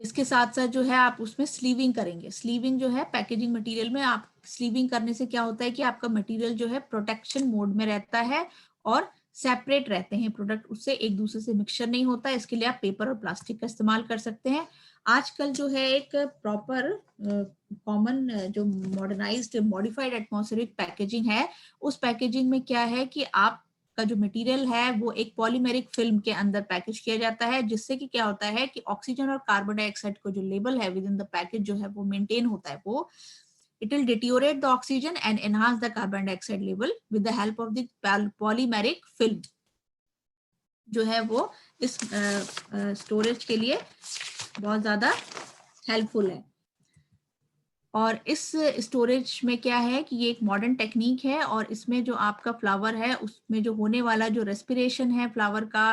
इसके साथ साथ जो है आप उसमें स्लीविंग करेंगे। स्लीविंग जो है पैकेजिंग मटेरियल में, आप स्लीविंग करने से क्या होता है कि आपका मटेरियल जो है प्रोटेक्शन मोड में रहता है और सेपरेट रहते हैं प्रोडक्ट, उससे एक दूसरे से मिक्सचर नहीं होता। इसके लिए आप पेपर और प्लास्टिक का इस्तेमाल कर सकते हैं। आजकल जो है एक प्रॉपर कॉमन जो मॉडर्नाइज्ड मॉडिफाइड एटमॉस्फेरिक पैकेजिंग है, उस पैकेजिंग में क्या है कि आप का जो मटेरियल है वो एक पॉलीमेरिक फिल्म के अंदर पैकेज किया जाता है, जिससे कि क्या होता है कि ऑक्सीजन और कार्बन डाइऑक्साइड को जो लेवल है विद इन द पैकेज जो है वो मेंटेन होता है। वो it will deteriorate the oxygen and enhance the carbon dioxide level with the help of the polymeric film जो है वो इस स्टोरेज के लिए बहुत ज्यादा हेल्पफुल है। और इस स्टोरेज में क्या है कि ये एक मॉडर्न टेक्निक है और इसमें जो आपका फ्लावर है उसमें जो होने वाला जो रेस्पिरेशन है फ्लावर का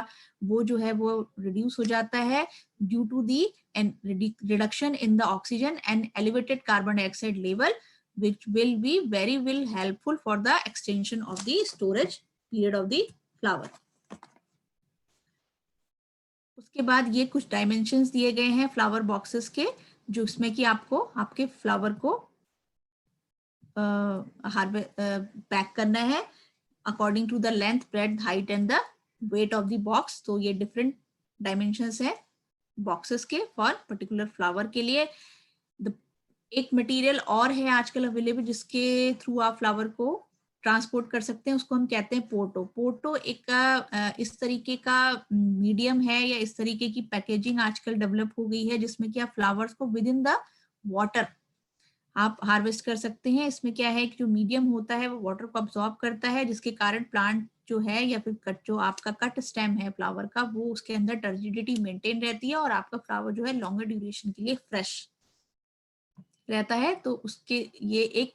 वो जो है वो रिड्यूस हो जाता है due to the reduction in the oxygen and elevated carbon dioxide level which will be very helpful for the extension of the storage period of the flower। उसके बाद ये कुछ डायमेंशंस दिए गए हैं फ्लावर बॉक्सेस के, जो इसमें कि आपको आपके फ्लावर को पैक करना है according to the length, breadth, height and the weight of the box. तो ये डिफरेंट डायमेंशंस है बॉक्सेस के फॉर पर्टिकुलर फ्लावर के लिए। एक मटेरियल और है आजकल अवेलेबल जिसके थ्रू आप फ्लावर को ट्रांसपोर्ट कर सकते हैं, उसको हम कहते हैं पोर्टो। पोर्टो एक इस तरीके का मीडियम है या इस तरीके की पैकेजिंग आजकल डेवलप हो गई है जिसमें कि आप फ्लावर्स को विद इन द वाटर आप हार्वेस्ट कर सकते हैं। इसमें क्या है कि जो मीडियम होता है वो वाटर को अब्सॉर्ब करता है, जिसके कारण प्लांट जो है या फिर कट जो आपका कट स्टेम है फ्लावर का वो उसके अंदर टर्जिडिटी मेंटेन रहती है और आपका फ्लावर जो है लॉन्गर ड्यूरेशन के लिए फ्रेश रहता है। तो उसके ये एक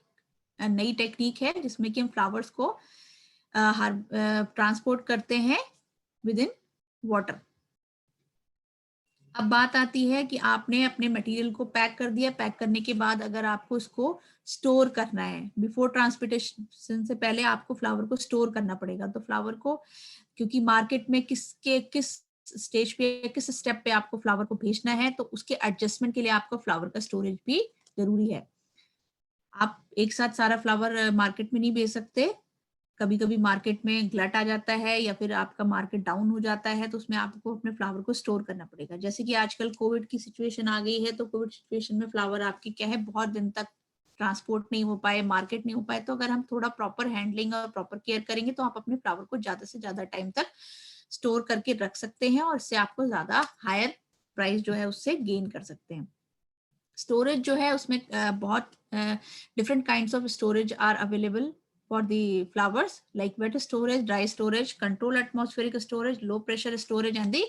नई टेक्निक है जिसमें कि हम फ्लावर्स को ट्रांसपोर्ट करते हैं विद इन वाटर। अब बात आती है कि आपने अपने मटेरियल को पैक कर दिया, पैक करने के बाद अगर आपको इसको स्टोर करना है, बिफोर ट्रांसपोर्टेशन से पहले आपको फ्लावर को स्टोर करना पड़ेगा। तो फ्लावर को, क्योंकि मार्केट में किस स्टेज पे, किस स्टेप पे आपको फ्लावर को भेजना है, तो उसके एडजस्टमेंट के लिए आपको फ्लावर का स्टोरेज भी जरूरी है। आप एक साथ सारा फ्लावर मार्केट में नहीं बेच सकते। कभी कभी मार्केट में ग्लट आ जाता है या फिर आपका मार्केट डाउन हो जाता है, तो उसमें आपको अपने फ्लावर को स्टोर करना पड़ेगा। जैसे कि आजकल कोविड की सिचुएशन आ गई है, तो कोविड सिचुएशन में फ्लावर आपकी क्या है, बहुत दिन तक ट्रांसपोर्ट नहीं हो पाए, मार्केट नहीं हो पाए। तो अगर हम थोड़ा प्रॉपर हैंडलिंग और प्रॉपर केयर करेंगे तो आप अपने फ्लावर को ज्यादा से ज्यादा टाइम तक स्टोर करके रख सकते हैं और इससे आपको ज्यादा हायर प्राइस जो है उससे गेन कर सकते हैं। स्टोरेज जो है उसमें बहुत different kinds of storage are available for the flowers, like wet storage, dry storage, controlled atmospheric storage, low pressure storage, and the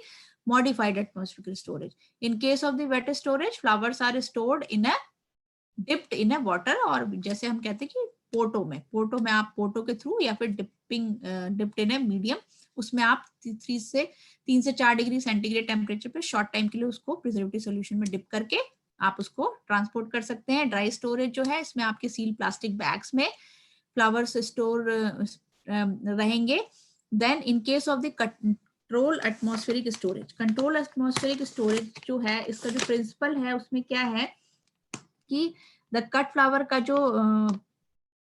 modified atmospheric storage. In case of the wet storage, flowers are stored in a dipped in a water, और जैसे हम कहते हैं कि पोटो में आप पोटो के through या फिर डिप्ड इन ए मीडियम, उसमें आप 3 से 4 डिग्री सेंटीग्रेड टेम्परेचर पे शॉर्ट टाइम के लिए उसको प्रिजर्वेटिव सॉल्यूशन में डिप करके आप उसको ट्रांसपोर्ट कर सकते हैं। ड्राई स्टोरेज जो है, इसमें आपके सील प्लास्टिक बैग्स में फ्लावर्स स्टोर रहेंगे। Then in case of the control atmospheric storage जो है, इसका जो प्रिंसिपल है उसमें क्या है कि द कट फ्लावर का जो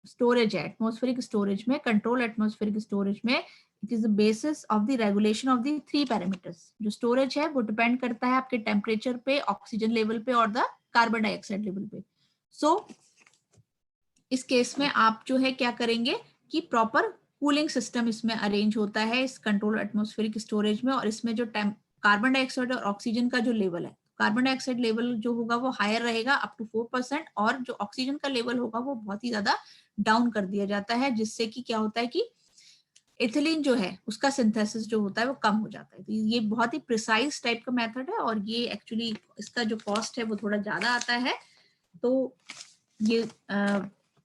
स्टोरेज है एटमॉस्फेरिक स्टोरेज में, कंट्रोल एटमॉस्फेरिक स्टोरेज में, it is the basis of the regulation of the 3 parameters. जो स्टोरेज है वो डिपेंड करता है आपके टेम्परेचर पे, ऑक्सीजन लेवल पे और द कार्बन डाइऑक्साइड लेवल पे। सो इस केस में आप जो है क्या करेंगे कि प्रॉपर कूलिंग सिस्टम इसमें अरेंज होता है इस कंट्रोल एटमॉस्फेरिक स्टोरेज में। और इसमें जो कार्बन डाइऑक्साइड और ऑक्सीजन का जो लेवल है, कार्बन डाइऑक्साइड लेवल जो होगा वो हायर रहेगा अप टू 4%, और जो ऑक्सीजन का लेवल होगा वो बहुत ही ज्यादा डाउन कर दिया जाता है, जिससे कि क्या होता है कि एथिलीन जो है उसका सिंथेसिस जो होता है वो कम हो जाता है। तो ये बहुत ही प्रिसाइज टाइप का मेथड है, और ये एक्चुअली इसका जो कॉस्ट है वो थोड़ा ज्यादा आता है, तो ये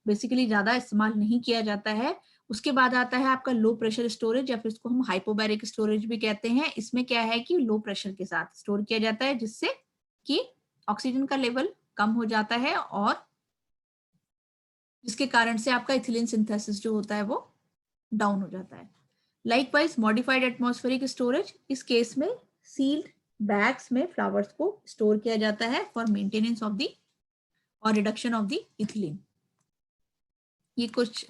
बेसिकली ज्यादा इस्तेमाल नहीं किया जाता है। उसके बाद आता है आपका लो प्रेशर स्टोरेज, या फिर इसको हम हाइपोबैरिक स्टोरेज भी कहते हैं। इसमें क्या है कि लो प्रेशर के साथ स्टोर किया जाता है, जिससे कि ऑक्सीजन का लेवल कम हो जाता है और जिसके कारण से आपका इथिलीन सिंथेसिस जो होता है वो डाउन हो जाता है। लाइकवाइज मॉडिफाइड एटमॉस्फेरिक स्टोरेज, इस केस में सील्ड बैग्स में फ्लावर्स को स्टोर किया जाता है फॉर मेंटेनेंस ऑफ द और रिडक्शन ऑफ द इथिलीन। ये कुछ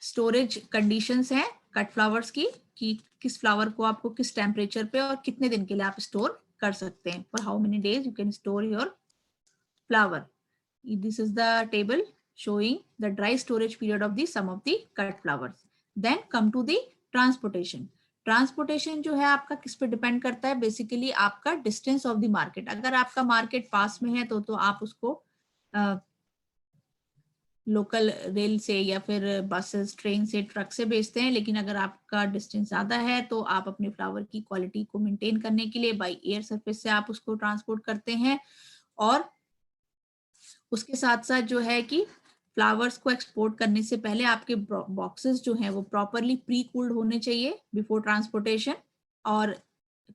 स्टोरेज कंडीशंस हैं कट फ्लावर्स की, कि किस फ्लावर को आपको किस टेम्परेचर पे और कितने दिन के लिए आप स्टोर कर सकते हैं। For how many days you can store your flower. This is the table showing the dry storage period of the some of the cut flowers. Then come to the transportation. Transportation जो है आपका किस पे depend करता है, basically आपका distance of the market. अगर आपका मार्केट पास में है तो आप उसको लोकल रेल से या फिर बसेस, ट्रेन से, ट्रक से भेजते हैं। लेकिन अगर आपका डिस्टेंस ज्यादा है तो आप अपने फ्लावर की क्वालिटी को मेंटेन करने के लिए बाय एयर सरफेस से आप उसको ट्रांसपोर्ट करते हैं। और उसके साथ साथ जो है कि फ्लावर्स को एक्सपोर्ट करने से पहले आपके बॉक्सेस जो हैं वो प्रॉपरली प्री कूल्ड होने चाहिए बिफोर ट्रांसपोर्टेशन। और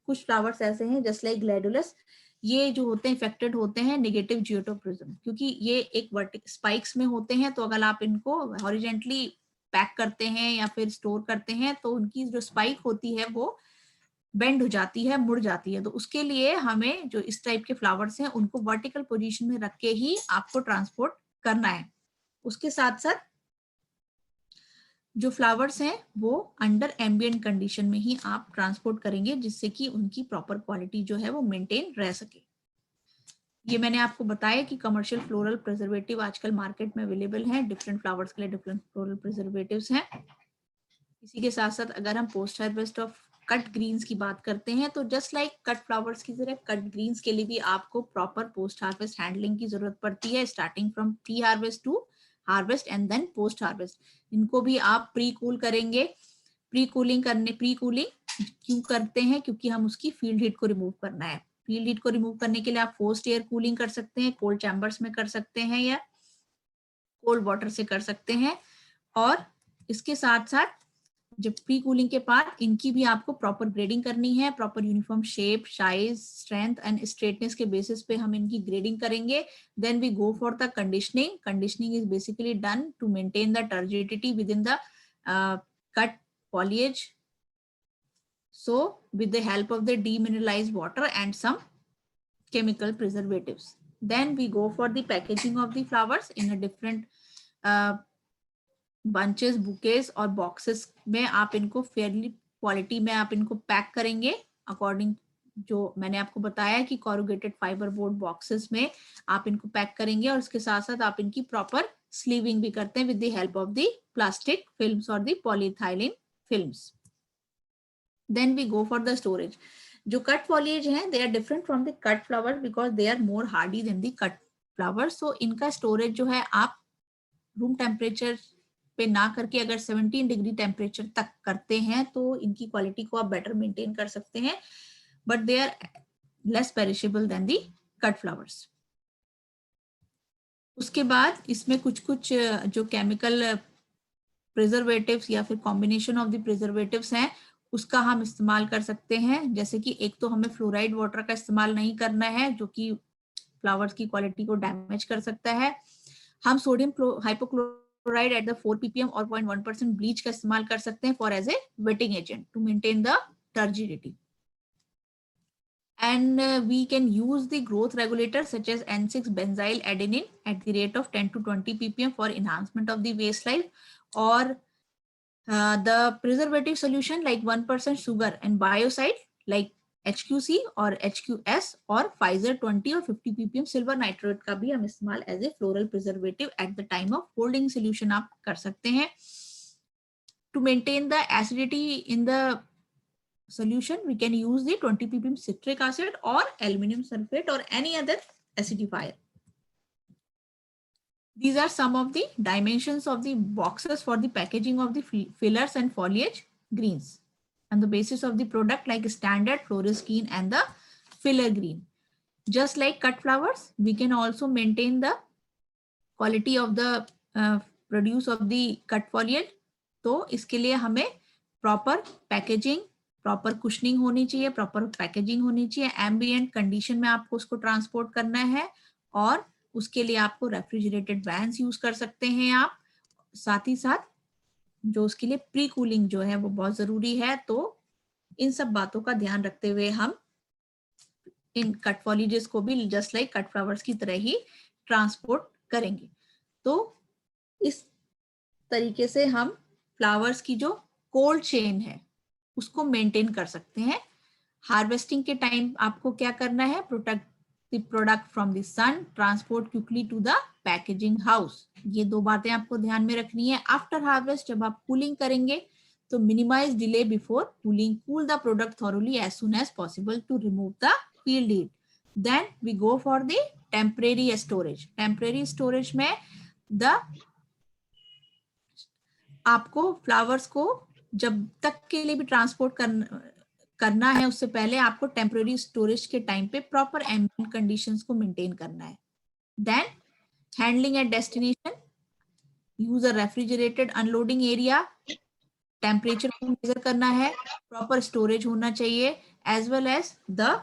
कुछ फ्लावर्स ऐसे हैं जस्ट लाइक ग्लैडुलस, ये जो होते हैं इफेक्टेड होते हैं नेगेटिव जियोटोप्रिज्म, क्योंकि ये एक वर्टिकल स्पाइक्स में होते हैं। तो अगर आप इनको हॉरिजेंटली पैक करते हैं या फिर स्टोर करते हैं तो उनकी जो स्पाइक होती है वो बेंड हो जाती है, मुड़ जाती है। तो उसके लिए हमें जो इस टाइप के फ्लावर्स हैं उनको वर्टिकल पोजीशन में रख के ही आपको ट्रांसपोर्ट करना है। उसके साथ साथ जो फ्लावर्स हैं वो अंडर एम्बिएंट कंडीशन में ही आप ट्रांसपोर्ट करेंगे, जिससे कि उनकी प्रॉपर क्वालिटी जो है वो मेंटेन रह सके। ये मैंने आपको बताया कि कमर्शियल फ्लोरल प्रिजर्वेटिव आजकल मार्केट में अवेलेबल हैं, डिफरेंट फ्लावर्स के लिए डिफरेंट फ्लोरल प्रिजर्वेटिव्स हैं। इसी के साथ साथ अगर हम post harvest of cut greens की बात करते हैं तो जस्ट लाइक कट फ्लावर्स की तरह कट ग्रीन्स के लिए भी आपको प्रॉपर पोस्ट हार्वेस्ट हैंडलिंग की जरूरत पड़ती है, starting from pre harvest to harvest and then post harvest. इनको भी आप प्री कूल करेंगे। प्री कूलिंग क्यों करते हैं, क्योंकि हम उसकी फील्ड हीट को रिमूव करना है। फील्ड हीट को रिमूव करने के लिए आप फोर्स्ड एयर कूलिंग कर सकते हैं, कोल्ड चैम्बर्स में कर सकते हैं या कोल्ड वाटर से कर सकते हैं। और इसके साथ साथ जब प्री कूलिंग के बाद इनकी भी आपको प्रॉपर ग्रेडिंग करनी है, proper uniform shape, size, strength and straightness के बेसिस पे हम इनकी ग्रेडिंग करेंगे. Then we go for the conditioning. Conditioning is basically done to maintain the turgidity within the cut foliage. So with the help of the demineralized water and some chemical preservatives. Then we go for the packaging of the flowers in a different bunches, bouquets और boxes में आप इनको fairly quality में आप इनको pack करेंगे according जो मैंने आपको बताया कि corrugated fiber board boxes में आप इनको पैक करेंगे और उसके साथ साथ आप इनकी proper sleeving भी करते हैं with the help of the plastic films or the polyethylene films. Then we go for the storage. जो cut foliage हैं they are different from the cut flowers because they are more hardy than the cut flowers. So इनका storage जो है आप room temperature पे ना करके अगर 17 डिग्री टेम्परेचर तक करते हैं तो इनकी क्वालिटी को आप बेटर मेंटेन कर सकते हैं, but they are less perishable than the cut flowers. उसके बाद इसमें कुछ जो केमिकल प्रिजर्वेटिव्स या फिर कॉम्बिनेशन ऑफ द प्रिजर्वेटिव्स हैं उसका हम इस्तेमाल कर सकते हैं. जैसे कि एक तो हमें फ्लोराइड वाटर का इस्तेमाल नहीं करना है जो कि फ्लावर्स की क्वालिटी को डैमेज कर सकता है. हम sodium hypochloride at the 4 ppm और 0.1% ब्लीच का इस्तेमाल कर सकते हैं for as a wetting agent to maintain the turgidity. And we can use the growth regulators such as N6 benzyl adenine at the rate of 10 to 20 ppm for enhancement of the waste life, or the preservative solution like 1% sugar and biocide like HQC or HQS or Pfizer 20 or 50 ppm silver nitrate का भी हम इस्तेमाल as a floral preservative at the time of holding solution आप कर सकते हैं. To maintain the acidity in the solution, we can use the 20 ppm citric acid or aluminum sulfate or any other acidifier. These are some of the dimensions of the boxes for the packaging of the fillers and foliage greens and the basis of the product like standard florist green and the filler green. Just like cut flowers, we can also maintain the quality of the produce of the cut foliage. तो इसके लिए हमें proper packaging, proper cushioning होनी चाहिए, proper packaging होनी चाहिए, ambient condition में आपको उसको ट्रांसपोर्ट करना है और उसके लिए आपको रेफ्रिजरेटेड वैन्स यूज कर सकते हैं आप. साथ ही साथ जो उसके लिए प्री कूलिंग जो है वो बहुत जरूरी है. तो इन सब बातों का ध्यान रखते हुए हम इन कट फॉलिजेस को भी जस्ट लाइक कट फ्लावर्स की तरह ही ट्रांसपोर्ट करेंगे. तो इस तरीके से हम फ्लावर्स की जो कोल्ड चेन है उसको मेंटेन कर सकते हैं. हार्वेस्टिंग के टाइम आपको क्या करना है, protect the product from the sun, transport quickly to the packaging house. ये दो बातें आपको ध्यान में रखनी है. आफ्टर हार्वेस्ट जब आप कूलिंग करेंगे तो minimize delay before cooling, cool the product thoroughly as soon as possible to remove the field heat. Then we go for the temporary storage. Temporary storage में द आपको फ्लावर्स को जब तक के लिए भी ट्रांसपोर्ट करना है उससे पहले आपको टेम्परेरी स्टोरेज के टाइम पे प्रॉपर एम्बिएंट कंडीशंस को मेंटेन करना है. Then handling at destination, use a refrigerated unloading area, temperature को मेजर करना है, प्रॉपर स्टोरेज होना चाहिए as well as the.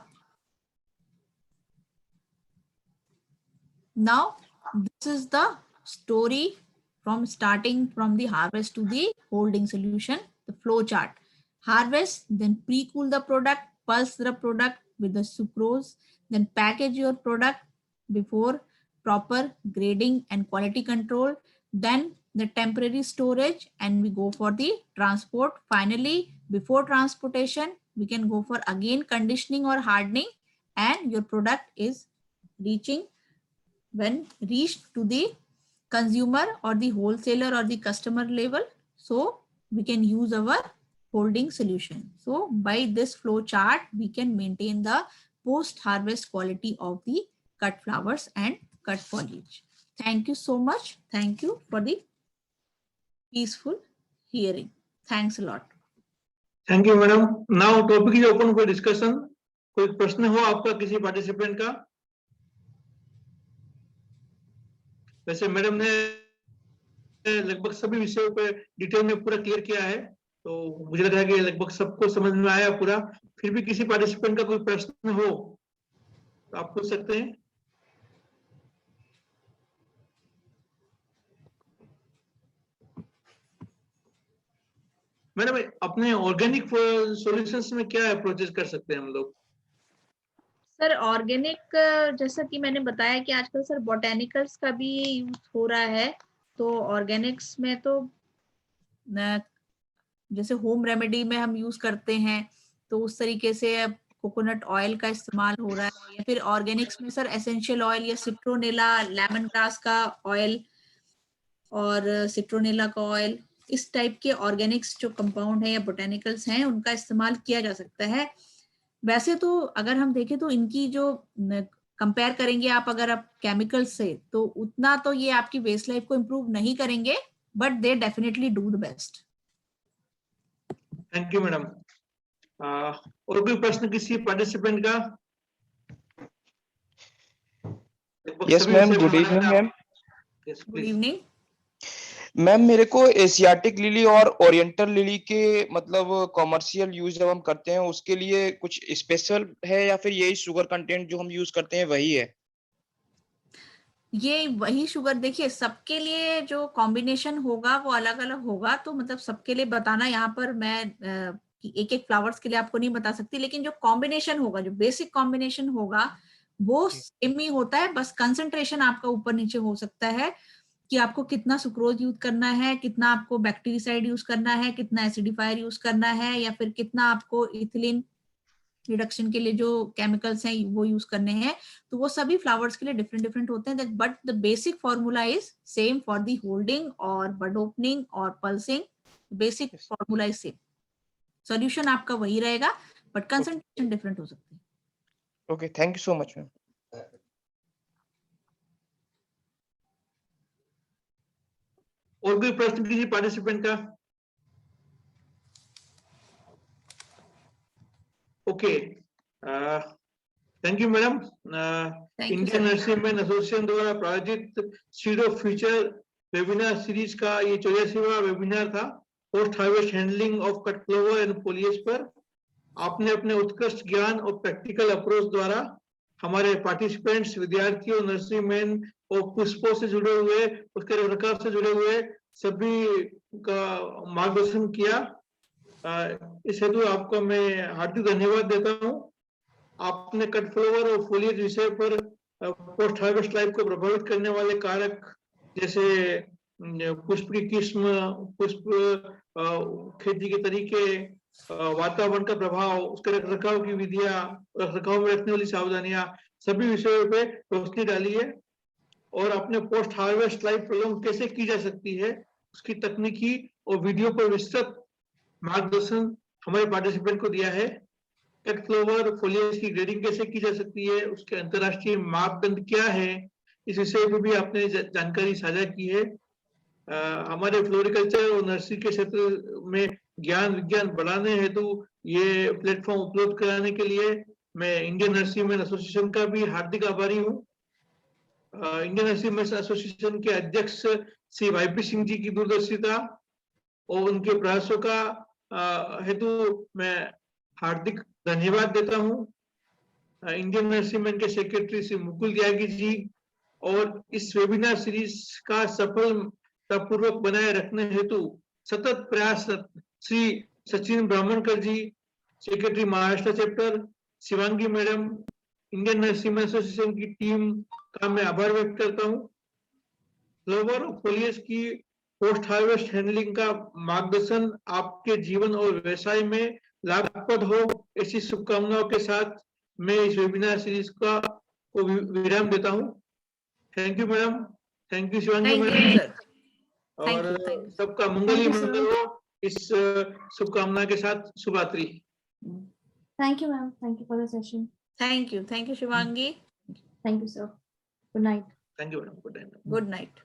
Now this is the story from starting from the harvest to the holding solution, the flow chart. Harvest, then pre-cool the product, pulse the product with the sucrose, then package your product before proper grading and quality control, then the temporary storage, and we go for the transport. Finally, before transportation, we can go for again conditioning or hardening, and your product is reaching when reached to the consumer or the wholesaler or the customer level, so we can use our holding solution. So by this flow chart we can maintain the post harvest quality of the cut flowers and cut foliage. Thank you so much. Thank you for the peaceful hearing. Thanks a lot. Thank you madam. Now topic is open for discussion. कोई प्रश्न हो आपका किसी participant का? वैसे madam ने लगभग सभी विषयों पे डिटेल में पूरा क्लियर किया है. तो मुझे लग रहा है कि लगभग सबको समझ में आया पूरा। फिर भी किसी पार्टिसिपेंट का कोई प्रश्न हो तो आप पूछ सकते हैं। मैडम, अपने ऑर्गेनिक सॉल्यूशंस में क्या अप्रोचेस कर सकते हैं हम लोग? सर ऑर्गेनिक, जैसा कि मैंने बताया कि आजकल सर बोटेनिकल्स का भी यूज हो रहा है। तो ऑर्गेनिक्स में तो जैसे होम रेमेडी में हम यूज करते हैं, तो उस तरीके से कोकोनट ऑयल का इस्तेमाल हो रहा है, या फिर ऑर्गेनिक्स में सर एसेंशियल ऑयल या सिट्रोनेला, लेमन ग्रास का ऑयल और सिट्रोनेला का ऑयल, इस टाइप के ऑर्गेनिक्स जो कंपाउंड है या बोटेनिकल्स हैं उनका इस्तेमाल किया जा सकता है। वैसे तो अगर हम देखें तो इनकी जो कंपेयर करेंगे आप अगर आप केमिकल्स से, तो उतना तो ये आपकी वेस्ट लाइफ को इम्प्रूव नहीं करेंगे, but they definitely do the best. Thank you madam. और कोई प्रश्न किसी पार्टिसिपेंट का? Yes ma'am, good evening ma'am. Good evening ma'am, मेरे को एशियाटिक लिली और ओरिएंटल लिली के मतलब कॉमर्शियल यूज जब हम करते हैं उसके लिए कुछ स्पेशल है, या फिर यही शुगर कंटेंट जो हम यूज करते हैं वही है? ये वही शुगर, देखिए सबके लिए जो कॉम्बिनेशन होगा वो अलग अलग होगा, तो मतलब सबके लिए बताना यहाँ पर मैं एक एक फ्लावर्स के लिए आपको नहीं बता सकती, लेकिन जो कॉम्बिनेशन होगा, जो बेसिक कॉम्बिनेशन होगा वो सेम ही होता है, बस कंसंट्रेशन आपका ऊपर नीचे हो सकता है कि आपको कितना सुक्रोज यूज करना है, कितना आपको बैक्टीरिसाइड यूज करना है, कितना एसिडिफायर यूज करना है, या फिर कितना आपको इथिलीन रिडक्शन के लिए जो केमिकल्स हैं वो यूज करने हैं। तो वो सभी फ्लावर्स के लिए डिफरेंट डिफरेंट होते हैं, but the basic formula is same for the holding और बड ओपनिंग और pulsing. Basic formula is same, solution आपका वही रहेगा, बट कंसंट्रेशन डिफरेंट हो सकती है। Okay, thank you so much ma'am. और कोई प्रश्न किसी पार्टिसिपेंट का? Okay, thank you madam. Thank you, Indian sir. Nurserymen association द्वारा प्रायोजित seed of future webinar series का ये 84वां वेबिनार था, post harvest handling of cut flower and foliage पर। आपने अपने उत्कृष्ट ज्ञान और प्रैक्टिकल अप्रोच द्वारा हमारे पार्टिसिपेंट्स, विद्यार्थियों, नर्सरीमैन और पुष्पों से जुड़े हुए, उसके रखरखाव से जुड़े हुए सभी का मार्गदर्शन किया। इस हेतु आपको मैं हार्दिक धन्यवाद देता हूँ। आपने कट फ्लावर और फोलिएज विषय पर पोस्ट हार्वेस्ट लाइफ को प्रभावित करने वाले कारक जैसे पुष्प की किस्म, पुष्प खेती के तरीके, वातावरण का प्रभाव, उसके रखरखाव की विधियां, रखरखाव में रखने वाली सावधानियां, सभी विषयों पे रोशनी डाली है। और अपने पोस्ट हार्वेस्ट लाइफ प्रॉब्लम कैसे की जा सकती है उसकी तकनीकी और वीडियो पर विस्तृत मार्गदर्शन हमारे पार्टिसिपेंट को दिया है। कट फ्लावर फोलिएज की ग्रेडिंग कैसे की जा सकती है, उसके अंतरराष्ट्रीय मापदंड क्या है, इस विषय पर भी आपने जानकारी साझा की है। हमारे फ्लोरिकल्चर और नर्सरी के क्षेत्र में ज्ञान विज्ञान बढ़ाने हेतु ये प्लेटफॉर्म उपलब्ध कराने के लिए मैं इंडियन नर्सरीमैन एसोसिएशन का भी हार्दिक आभारी हूँ। इंडियन नर्सरीमैन एसोसिएशन के अध्यक्ष श्री वाईपी सिंह जी की दूरदर्शिता और उनके प्रयासों का हेतु मैं हार्दिक धन्यवाद देता हूँ। इंडियन नर्सरीमैन के सेक्रेटरी श्री मुकुल त्यागी जी और इस वेबिनार सीरीज का सफलतापूर्वक बनाए रखने हेतु सतत प्रयासरत Shri Sachin Brahmankar ji, secretary Maharashtra chapter, Shivangi madam, Indian nurserymen association की टीम का मैं आभार व्यक्त करता हूँ। फ्लावर और फोलिएज की पोस्ट हार्वेस्ट हैंडलिंग का मार्गदर्शन आपके जीवन और व्यवसाय में लाभप्रद हो, ऐसी शुभकामनाओं के साथ मैं इस वेबिनार सीरीज को विराम देता हूँ। Thank you madam, thank you Shivangi thank you madam, sir, thank और यू। सबका मंगल ही Thank you, sir. मंगल हो इस शुभकामना के साथ। शुभरात्रि। Thank you, ma'am. Thank you for the session. Thank you Shivangi. Thank you, sir. Good night. Thank you madam, good night. Good night.